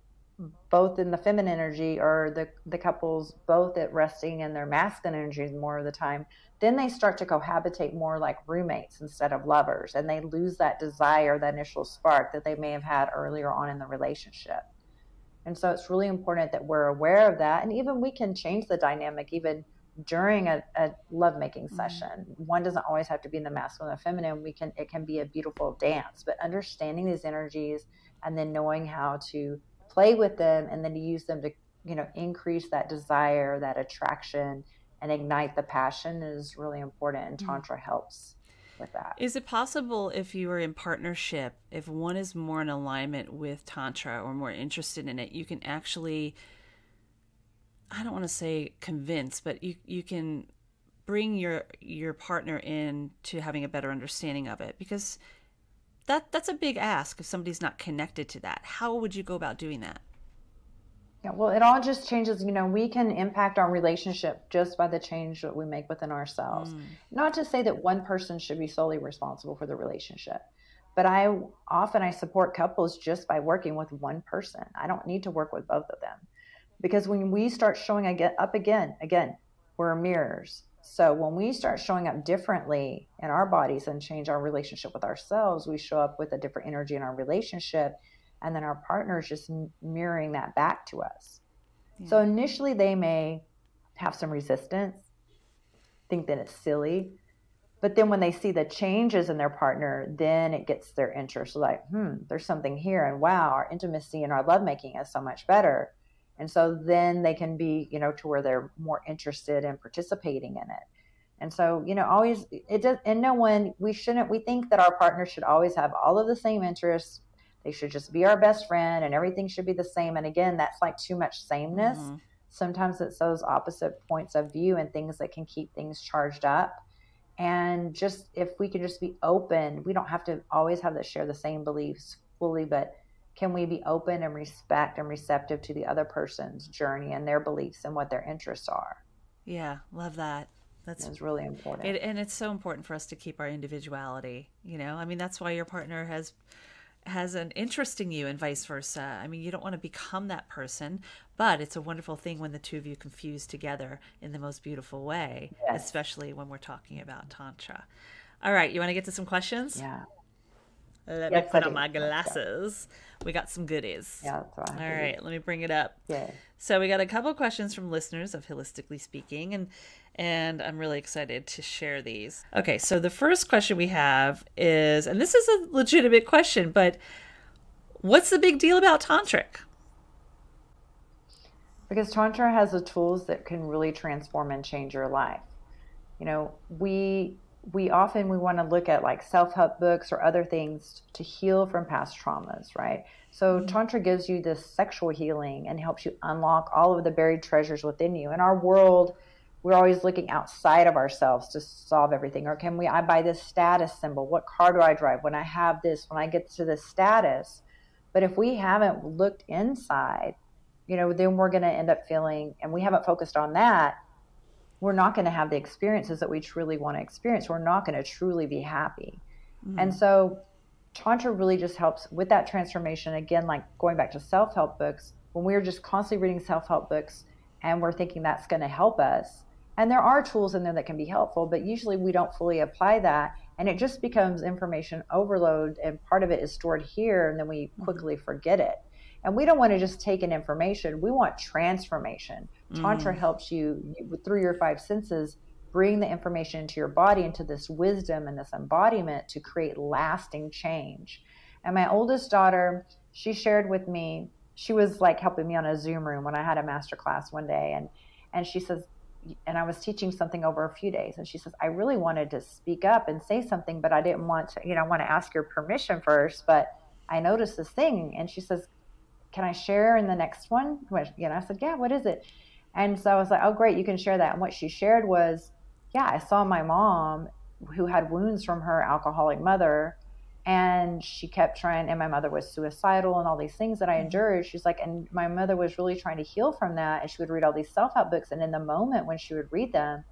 both in the feminine energy, or the couples both at resting in their masculine energies more of the time, then they start to cohabitate more like roommates instead of lovers, and they lose that desire, that initial spark that they may have had earlier on in the relationship. And so it's really important that we're aware of that. And even we can change the dynamic even during a lovemaking session. One doesn't always have to be in the masculine or feminine. It can be a beautiful dance, but understanding these energies and then knowing how to play with them and then to use them to, you know, increase that desire, that attraction, and ignite the passion is really important. And Tantra helps with that. Is it possible, if you are in partnership, if one is more in alignment with Tantra or more interested in it, you can actually, I don't want to say convince, but you can bring your partner in to having a better understanding of it? Because that's a big ask if somebody's not connected to that. How would you go about doing that? Yeah, well, it all just changes. You know, we can impact our relationship just by the change that we make within ourselves. Not to say that one person should be solely responsible for the relationship, but I support couples just by working with one person. I don't need to work with both of them, because when we start showing up again, we're mirrors. So when we start showing up differently in our bodies and change our relationship with ourselves, we show up with a different energy in our relationship. And then our partner is just mirroring that back to us. Yeah. So initially they may have some resistance, think that it's silly. But then when they see the changes in their partner, then it gets their interest. Like, there's something here. And wow, our intimacy and our lovemaking is so much better. And so then they can be, you know, to where they're more interested in participating in it. And so, you know, always it does. And we think that our partner should always have all of the same interests. They should just be our best friend and everything should be the same. And again, that's like too much sameness. Sometimes it's those opposite points of view and things that can keep things charged up. And just, if we could just be open, we don't have to always have to share the same beliefs fully, but can we be open and respect and receptive to the other person's journey and their beliefs and what their interests are? Yeah, love that. That's really important. And it's so important for us to keep our individuality. You know, I mean, that's why your partner has an interest in you and vice versa. I mean, you don't want to become that person, but it's a wonderful thing when the two of you can fuse together in the most beautiful way, yes. Especially when we're talking about Tantra. All right, you want to get to some questions? Yeah. Let me put on my glasses. We got some goodies. Yeah, that's right. All right, let me bring it up. Yeah. So we got a couple of questions from listeners of HIListically Speaking, and I'm really excited to share these. Okay, so the first question we have is, and this is a legitimate question, but what's the big deal about tantric? Because Tantra has the tools that can really transform and change your life. You know, we often want to look at like self-help books or other things to heal from past traumas, right? So Tantra gives you this sexual healing and helps you unlock all of the buried treasures within you. In our world, we're always looking outside of ourselves to solve everything. Or I buy this status symbol? What car do I drive? When I have this, when I get to this status. But if we haven't looked inside, you know, then we're going to end up feeling, and we haven't focused on that, we're not going to have the experiences that we truly want to experience. We're not going to truly be happy. And so Tantra really just helps with that transformation. Again, like going back to self-help books, when we're just constantly reading self-help books and we're thinking that's going to help us, and there are tools in there that can be helpful, but usually we don't fully apply that. And it just becomes information overload, and part of it is stored here, and then we quickly forget it. And we don't want to just take in information. We want transformation. Tantra helps you through your five senses, bring the information into your body, into this wisdom and this embodiment to create lasting change. And my oldest daughter, she shared with me, she was like helping me on a Zoom room when I had a master class one day. And she says, and I was teaching something over a few days. And she says, I really wanted to speak up and say something, but I didn't want to, I want to ask your permission first, but I noticed this thing. And she says, can I share in the next one? I said, yeah, what is it? And so I was like, oh, great, you can share that. And what she shared was, yeah, I saw my mom who had wounds from her alcoholic mother. And she kept trying, and my mother was suicidal and all these things that I endured. She's like, and my mother was really trying to heal from that. And she would read all these self-help books. And in the moment when she would read them,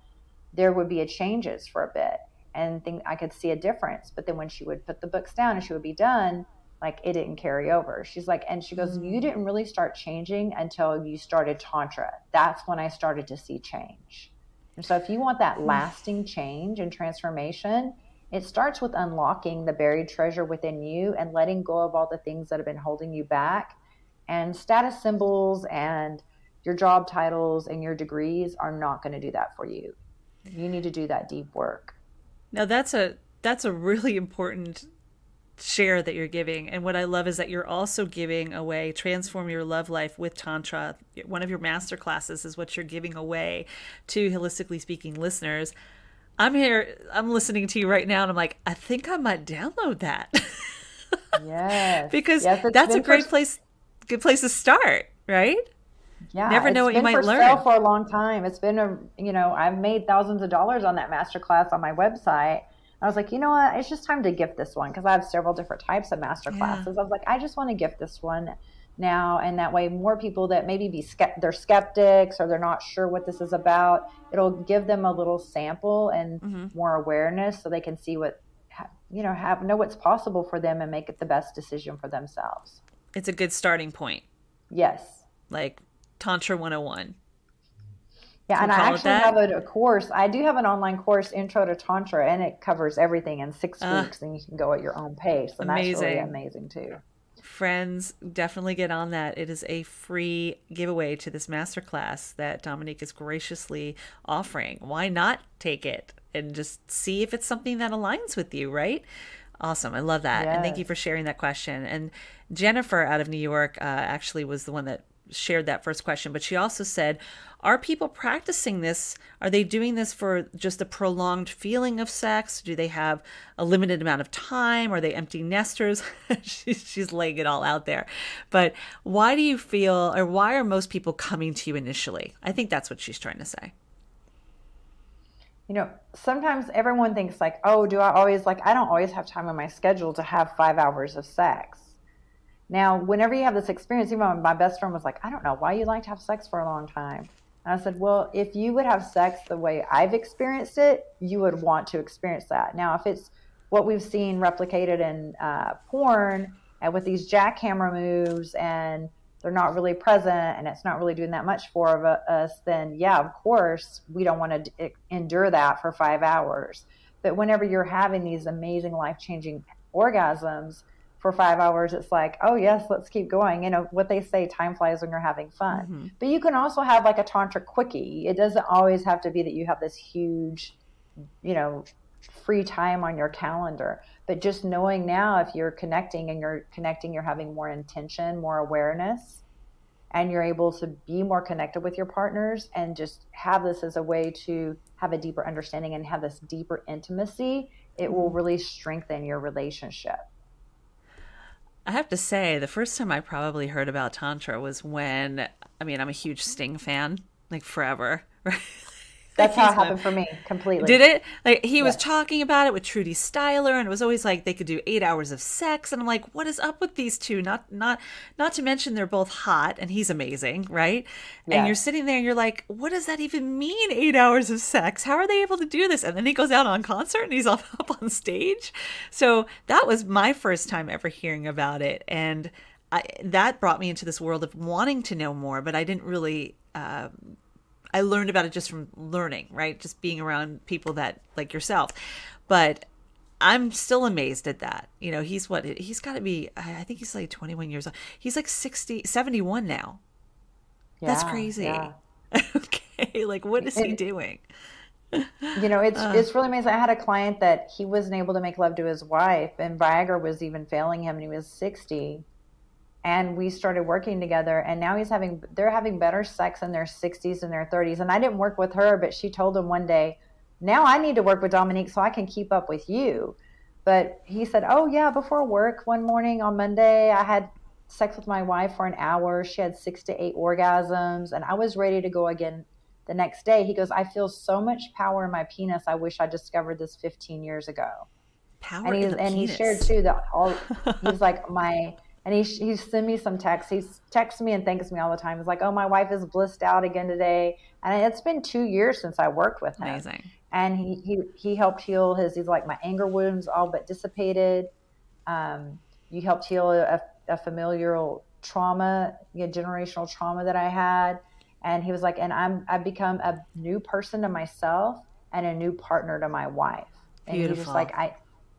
there would be a changes for a bit. And I could see a difference. But then when she would put the books down and she would be done, like it didn't carry over. She's like, and she goes, you didn't really start changing until you started Tantra. That's when I started to see change. And so if you want that lasting change and transformation, it starts with unlocking the buried treasure within you and letting go of all the things that have been holding you back. And status symbols and your job titles and your degrees are not going to do that for you. You need to do that deep work. Now that's a really important share that you're giving. And what I love is that you're also giving away Transform Your Love Life with Tantra. One of your master classes is what you're giving away to Holistically Speaking listeners. I'm here, I'm listening to you right now, and I'm like, I think I might download that. Yes. Because that's a good place to start, right? Yeah. Never know what you might learn. It's been for sale for a long time. It's been I've made thousands of dollars on that masterclass on my website. I was like, you know what? It's just time to gift this one because I have several different types of master classes. I was like, I just want to gift this one now, and that way more people that maybe they're skeptics or they're not sure what this is about, it'll give them a little sample and more awareness so they can see what know what's possible for them and make it the best decision for themselves. It's a good starting point. Yes. Like Tantra 101. Yeah, and I actually have a course. I do have an online course, Intro to Tantra, and it covers everything in 6 weeks, and you can go at your own pace. And that's really amazing too. Friends, definitely get on that. It is a free giveaway to this masterclass that Dominique is graciously offering. Why not take it and just see if it's something that aligns with you, right? Awesome. I love that. Yes. And thank you for sharing that question. And Jennifer out of New York actually was the one that shared that first question, but she also said, are people practicing this? Are they doing this for just a prolonged feeling of sex? Do they have a limited amount of time? Are they empty nesters? She's laying it all out there. But why do you feel, or why are most people coming to you initially? I think that's what she's trying to say. Sometimes everyone thinks like, oh, I don't always have time on my schedule to have 5 hours of sex. Now, whenever you have this experience, even my best friend was like, I don't know why you like to have sex for a long time. And I said, well, if you would have sex the way I've experienced it, you would want to experience that. Now, if it's what we've seen replicated in porn and with these jackhammer moves and they're not really present and it's not really doing that much for us, then yeah, of course, we don't want to endure that for 5 hours. But whenever you're having these amazing life-changing orgasms, for 5 hours, it's like, oh yes, let's keep going. What they say, time flies when you're having fun. But you can also have like a tantra quickie. It doesn't always have to be that you have this huge, free time on your calendar. But just knowing now, if you're connecting, you're having more intention, more awareness, and you're able to be more connected with your partners and just have this as a way to have a deeper understanding and have this deeper intimacy, it will really strengthen your relationship. I have to say, the first time I probably heard about Tantra was when, I'm a huge Sting fan, like forever, right? That's how it happened for me, completely. Did it? Like he was talking about it with Trudy Styler, and it was always like they could do 8 hours of sex, and I'm like, what is up with these two? Not to mention they're both hot, and he's amazing, right? Yeah. And you're sitting there, and you're like, what does that even mean? 8 hours of sex? How are they able to do this? And then he goes out on concert, and he's up on stage. So that was my first time ever hearing about it, and that brought me into this world of wanting to know more, but I didn't really. I learned about it just from learning, right? Just being around people that like yourself. But I'm still amazed at that. He's got to be, I think he's like 21 years old. He's like 71 now. Yeah, that's crazy. Yeah. Okay. Like, what is he doing? It's really amazing. I had a client that he wasn't able to make love to his wife, and Viagra was even failing him, and he was 60. And we started working together, and now they're having better sex in their 60s and their 30s. And I didn't work with her, but she told him one day, now I need to work with Dominique so I can keep up with you. But he said, oh yeah, before work one morning on Monday, I had sex with my wife for an hour. She had 6 to 8 orgasms, and I was ready to go again the next day, he goes, I feel so much power in my penis. I wish I discovered this 15 years ago. Power in the penis. He shared too that he's like and he sent me some texts. He texts me and thanks me all the time. He's like, oh, my wife is blissed out again today. And it's been 2 years since I worked with him. Amazing. And he helped heal he's like, my anger wounds all but dissipated. You helped heal a familial trauma, generational trauma that I had. And he was like, and I've become a new person to myself and a new partner to my wife. And Beautiful. He's just like,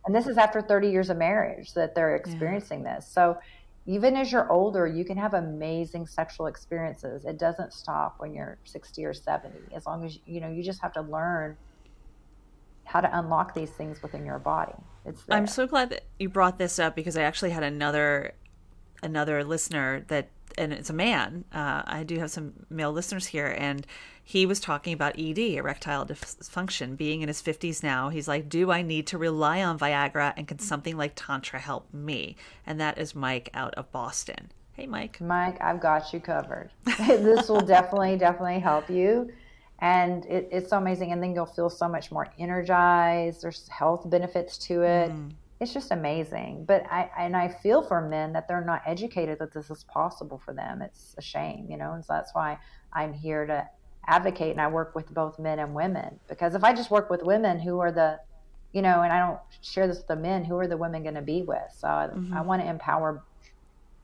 and this is after 30 years of marriage that they're experiencing this. So even as you're older, you can have amazing sexual experiences. It doesn't stop when you're 60 or 70. As long as, you just have to learn how to unlock these things within your body. I'm so glad that you brought this up, because I actually had another listener and it's a man. I do have some male listeners here, and he was talking about ED, erectile dysfunction, being in his 50s now. He's like, do I need to rely on Viagra, and can something like Tantra help me? And that is Mike out of Boston. Hey, Mike. Mike, I've got you covered. This will definitely help you. And it's so amazing. And then you'll feel so much more energized. There's health benefits to it. It's just amazing. But I feel for men that they're not educated that this is possible for them. It's a shame, and so that's why I'm here to advocate, and I work with both men and women. Because if I just work with women, who are the, and I don't share this with the men, who are the women going to be with? So I want to empower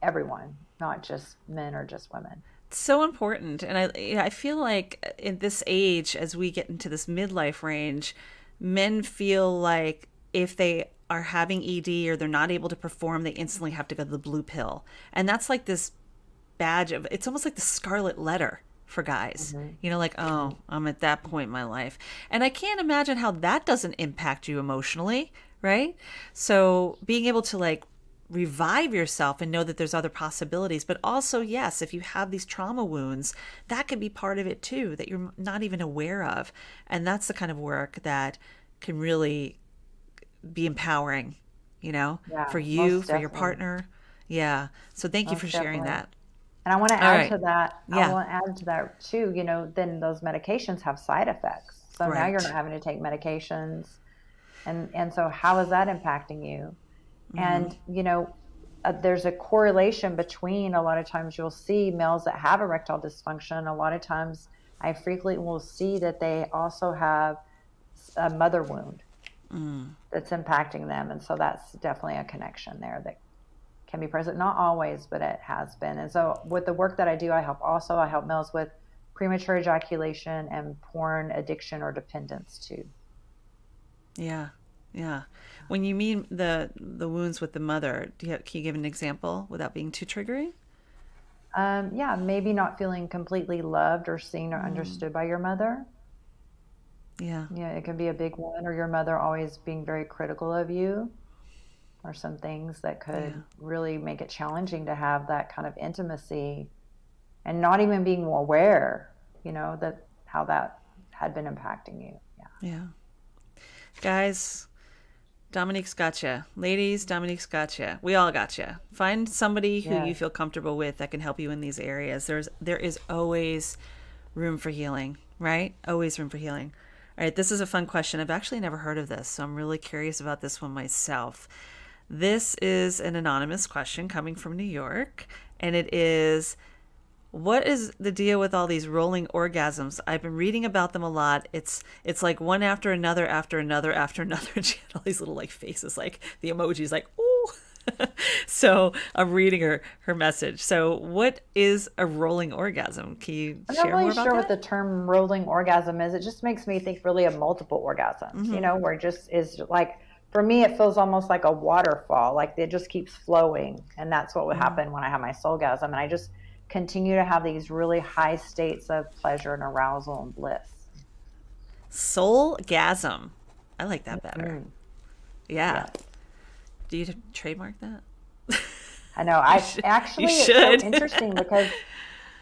everyone, not just men or just women. It's so important. And I feel like in this age, as we get into this midlife range, men feel like if they are having ED or they're not able to perform, they instantly have to go to the blue pill. And that's like this badge of, it's almost like the scarlet letter for guys, like, oh, I'm at that point in my life. And I can't imagine how that doesn't impact you emotionally, right? So being able to like revive yourself and know that there's other possibilities, but also, yes, if you have these trauma wounds, that could be part of it too, that you're not even aware of. And that's the kind of work that can really be empowering, for you, for your partner. Yeah. So thank you for sharing that. And I want to add to that. Yeah. I want to add to that too, then those medications have side effects. So now you're not having to take medications. And so how is that impacting you? And, there's a correlation between, a lot of times you'll see males that have erectile dysfunction. A lot of times I frequently will see that they also have a mother wound that's impacting them. And so that's definitely a connection there that can be present. Not always, but it has been. And so with the work that I do, I help males with premature ejaculation and porn addiction or dependence too. Yeah. Yeah. When you mean the wounds with the mother, can you give an example without being too triggering? Yeah, maybe not feeling completely loved or seen or understood by your mother. Yeah. Yeah, it can be a big one, or your mother always being very critical of you, or some things that could really make it challenging to have that kind of intimacy, and not even being aware, that how that had been impacting you. Yeah. Guys, Dominique's got you. Ladies, Dominique's got you. We all got you. Find somebody who you feel comfortable with that can help you in these areas. There is always room for healing, right? Always room for healing. All right, this is a fun question. I've actually never heard of this, so I'm really curious about this one myself. This is an anonymous question coming from New York, and it is, what is the deal with all these rolling orgasms? I've been reading about them a lot. It's like one after another, after another, after another. And she had all these little like faces, like the emojis, like, ooh. So I'm reading her message. So what is a rolling orgasm? Can you share more about that? I'm not really sure what the term rolling orgasm is. It just makes me think really of multiple orgasms, where it just is like, for me, it feels almost like a waterfall. Like it just keeps flowing. And that's what would happen when I have my soulgasm. And I just continue to have these really high states of pleasure and arousal and bliss. Soulgasm. I like that better. Yeah. Do you trademark that? I know. It's so interesting because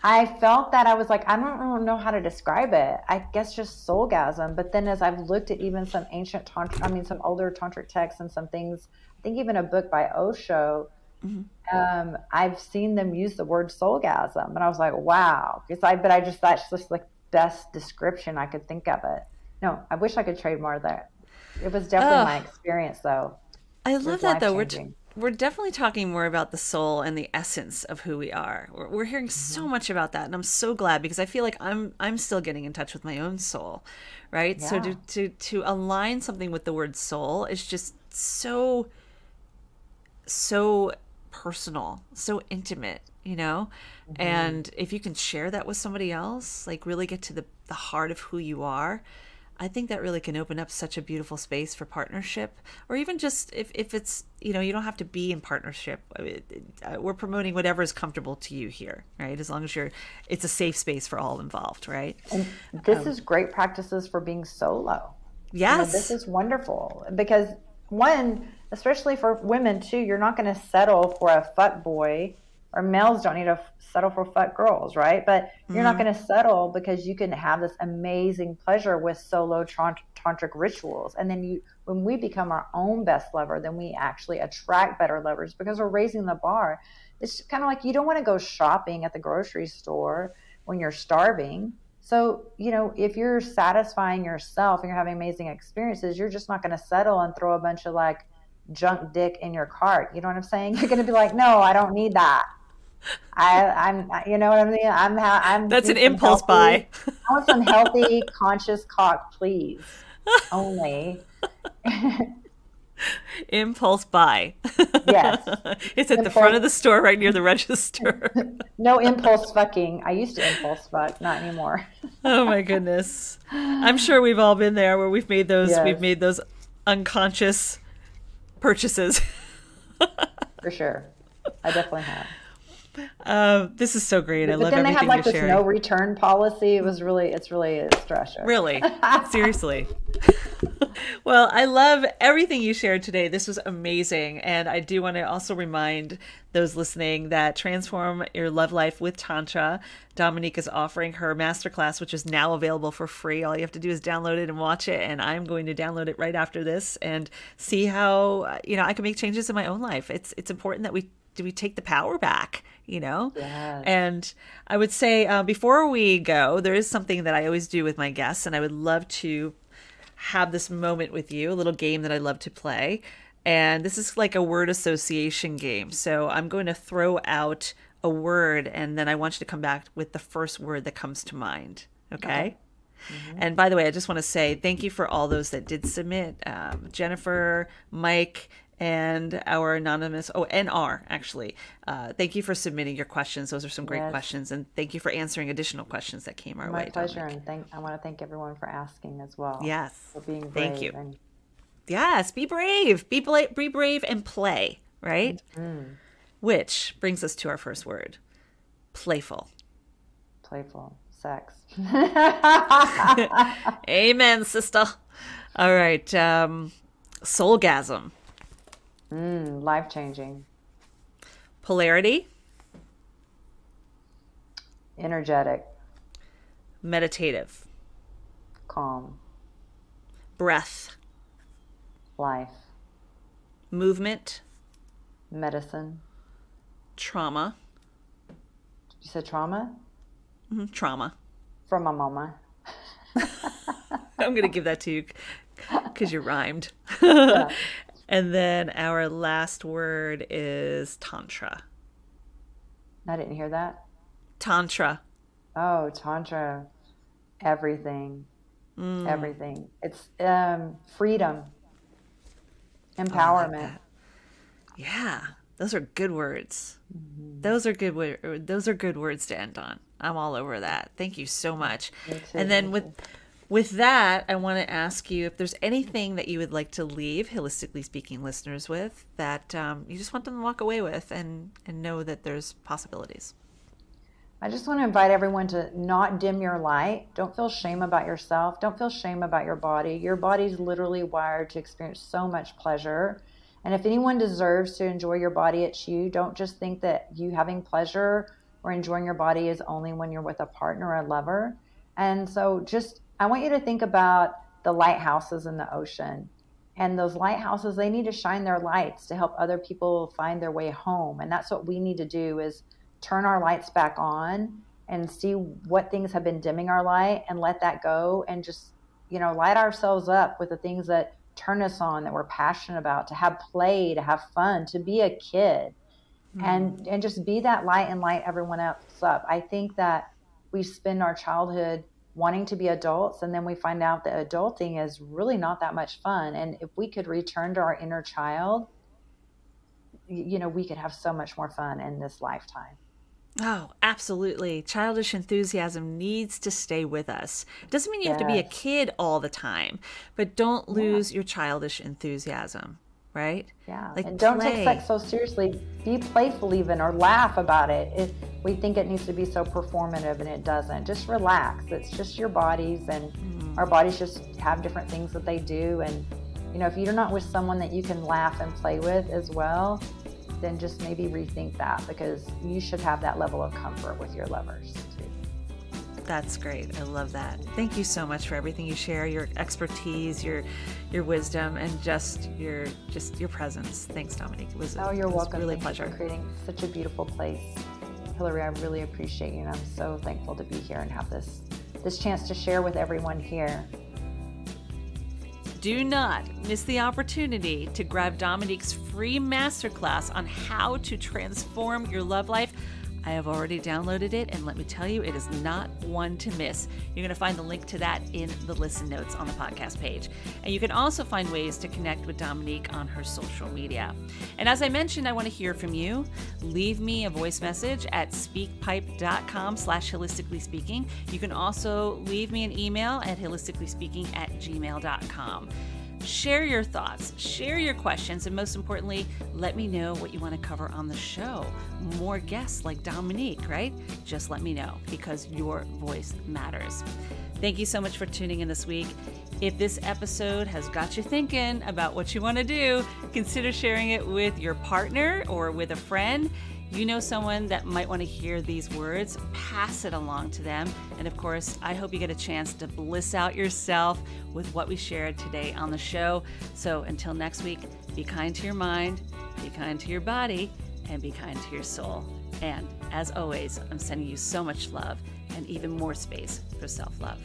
I felt that I was like, I don't really know how to describe it. I guess just soulgasm. But then as I've looked at even some ancient tantra, some older tantric texts and some things, I think even a book by Osho, I've seen them use the word soulgasm, and I was like, wow. That's just like best description I could think of it. No, I wish I could trademark that. It was definitely my experience, though. I love that, though. We're definitely talking more about the soul and the essence of who we are. We're hearing so much about that, and I'm so glad, because I feel like I'm still getting in touch with my own soul, right? Yeah. So to align something with the word soul is just so personal, so intimate, you know? And if you can share that with somebody else, like really get to the heart of who you are, I think that really can open up such a beautiful space for partnership, or even just if it's, you know, you don't have to be in partnership. I mean, we're promoting whatever is comfortable to you here, right? As long as it's a safe space for all involved, right? And this is great practices for being solo. Yes. You know, this is wonderful because one, especially for women too, you're not going to settle for a fuck boy, or males don't need to settle for fuck girls, right? But you're not going to settle because you can have this amazing pleasure with solo tantric rituals. And then when we become our own best lover, then we actually attract better lovers because we're raising the bar. It's kind of like you don't want to go shopping at the grocery store when you're starving. So, you know, if you're satisfying yourself and you're having amazing experiences, you're just not going to settle and throw a bunch of like junk dick in your cart. You know what I'm saying? You're going to be like, no, I don't need that. I'm, you know what I mean? I'm. That's an impulse buy. I want some healthy, conscious cock, please. Only. Impulse buy. Yes. It's at the front of the store, right near the register. No impulse fucking. I used to impulse fuck, not anymore. Oh my goodness. I'm sure we've all been there where we've made those. Yes. We've made those unconscious purchases. For sure. I definitely have. This is so great. I love everything you're sharing. But then they have like this no return policy. It's really a stressor. Really? Seriously. Well, I love everything you shared today. This was amazing. And I do want to also remind those listening that Transform Your Love Life with Tantra, Dominique is offering her masterclass, which is now available for free. All you have to do is download it and watch it. And I'm going to download it right after this and see how, you know, I can make changes in my own life. It's important that we take the power back, you know? Yes. And I would say before we go, there is something that I always do with my guests, and I would love to have this moment with you, a little game that I love to play. And this is like a word association game. So I'm going to throw out a word, and then I want you to come back with the first word that comes to mind. Okay? Mm-hmm. And by the way, I just want to say thank you for all those that did submit. Jennifer, Mike, and our anonymous, NR, actually. Thank you for submitting your questions. Those are some great questions. And thank you for answering additional questions that came our way. My pleasure. Dominique. And I want to thank everyone for asking as well. Yes. For being brave. Thank you. Yes, be brave. Be brave and play, right? Mm-hmm. Which brings us to our first word. Playful. Playful. Sex. Amen, sister. All right. Soulgasm. Life-changing. Polarity. Energetic. Meditative. Calm. Breath. Life. Movement. Medicine. Trauma. You said trauma? Mm-hmm. Trauma. From my mama. I'm going to give that to you because you rhymed. Yeah. And then our last word is Tantra. I didn't hear that. Tantra. Oh, Tantra. Everything. Everything. It's freedom. Empowerment. Like yeah. Those are good words. Mm-hmm. Those are good words to end on. I'm all over that. Thank you so much. And then with that, I want to ask you if there's anything that you would like to leave Hilistically Speaking listeners with that you just want them to walk away with and know that there's possibilities. I just want to invite everyone to not dim your light. Don't feel shame about yourself. Don't feel shame about your body. Your body's literally wired to experience so much pleasure. And if anyone deserves to enjoy your body, it's you. Don't just think that you having pleasure or enjoying your body is only when you're with a partner or a lover. And so I want you to think about the lighthouses in the ocean. And those lighthouses, they need to shine their lights to help other people find their way home. And that's what we need to do is turn our lights back on and see what things have been dimming our light and let that go, and just, light ourselves up with the things that turn us on, that we're passionate about, to have play, to have fun, to be a kid, and just be that light and light everyone else up. I think that we spend our childhood wanting to be adults, and then we find out that adulting is really not that much fun. And if we could return to our inner child, we could have so much more fun in this lifetime. Oh, absolutely. Childish enthusiasm needs to stay with us. It doesn't mean you have to be a kid all the time, but don't lose your childish enthusiasm, right? Yeah. And don't take sex so seriously. Be playful even, or laugh about it. We think it needs to be so performative, and it doesn't. Just relax. It's just your bodies, and our bodies just have different things that they do. And, if you're not with someone that you can laugh and play with as well, then just maybe rethink that, because you should have that level of comfort with your lovers too. That's great. I love that. Thank you so much for everything you share, your expertise, your wisdom, and just your presence. Thanks, Dominique. You're welcome. Really a Thank pleasure. You for creating such a beautiful place. Hilary, I really appreciate you, and I'm so thankful to be here and have this chance to share with everyone here. Do not miss the opportunity to grab Dominique's free masterclass on how to transform your love life. I have already downloaded it, and let me tell you, it is not one to miss. You're going to find the link to that in the listen notes on the podcast page. And you can also find ways to connect with Dominique on her social media. And as I mentioned, I want to hear from you. Leave me a voice message at speakpipe.com/holistically speaking. You can also leave me an email at holisticallyspeaking@gmail.com. Share your thoughts, share your questions, and most importantly, let me know what you want to cover on the show. More guests like Dominique, right? Just let me know, because your voice matters. Thank you so much for tuning in this week. If this episode has got you thinking about what you want to do, consider sharing it with your partner or with a friend. You know someone that might want to hear these words, pass it along to them. And of course, I hope you get a chance to bliss out yourself with what we shared today on the show. So until next week, be kind to your mind, be kind to your body, and be kind to your soul. And as always, I'm sending you so much love and even more space for self-love.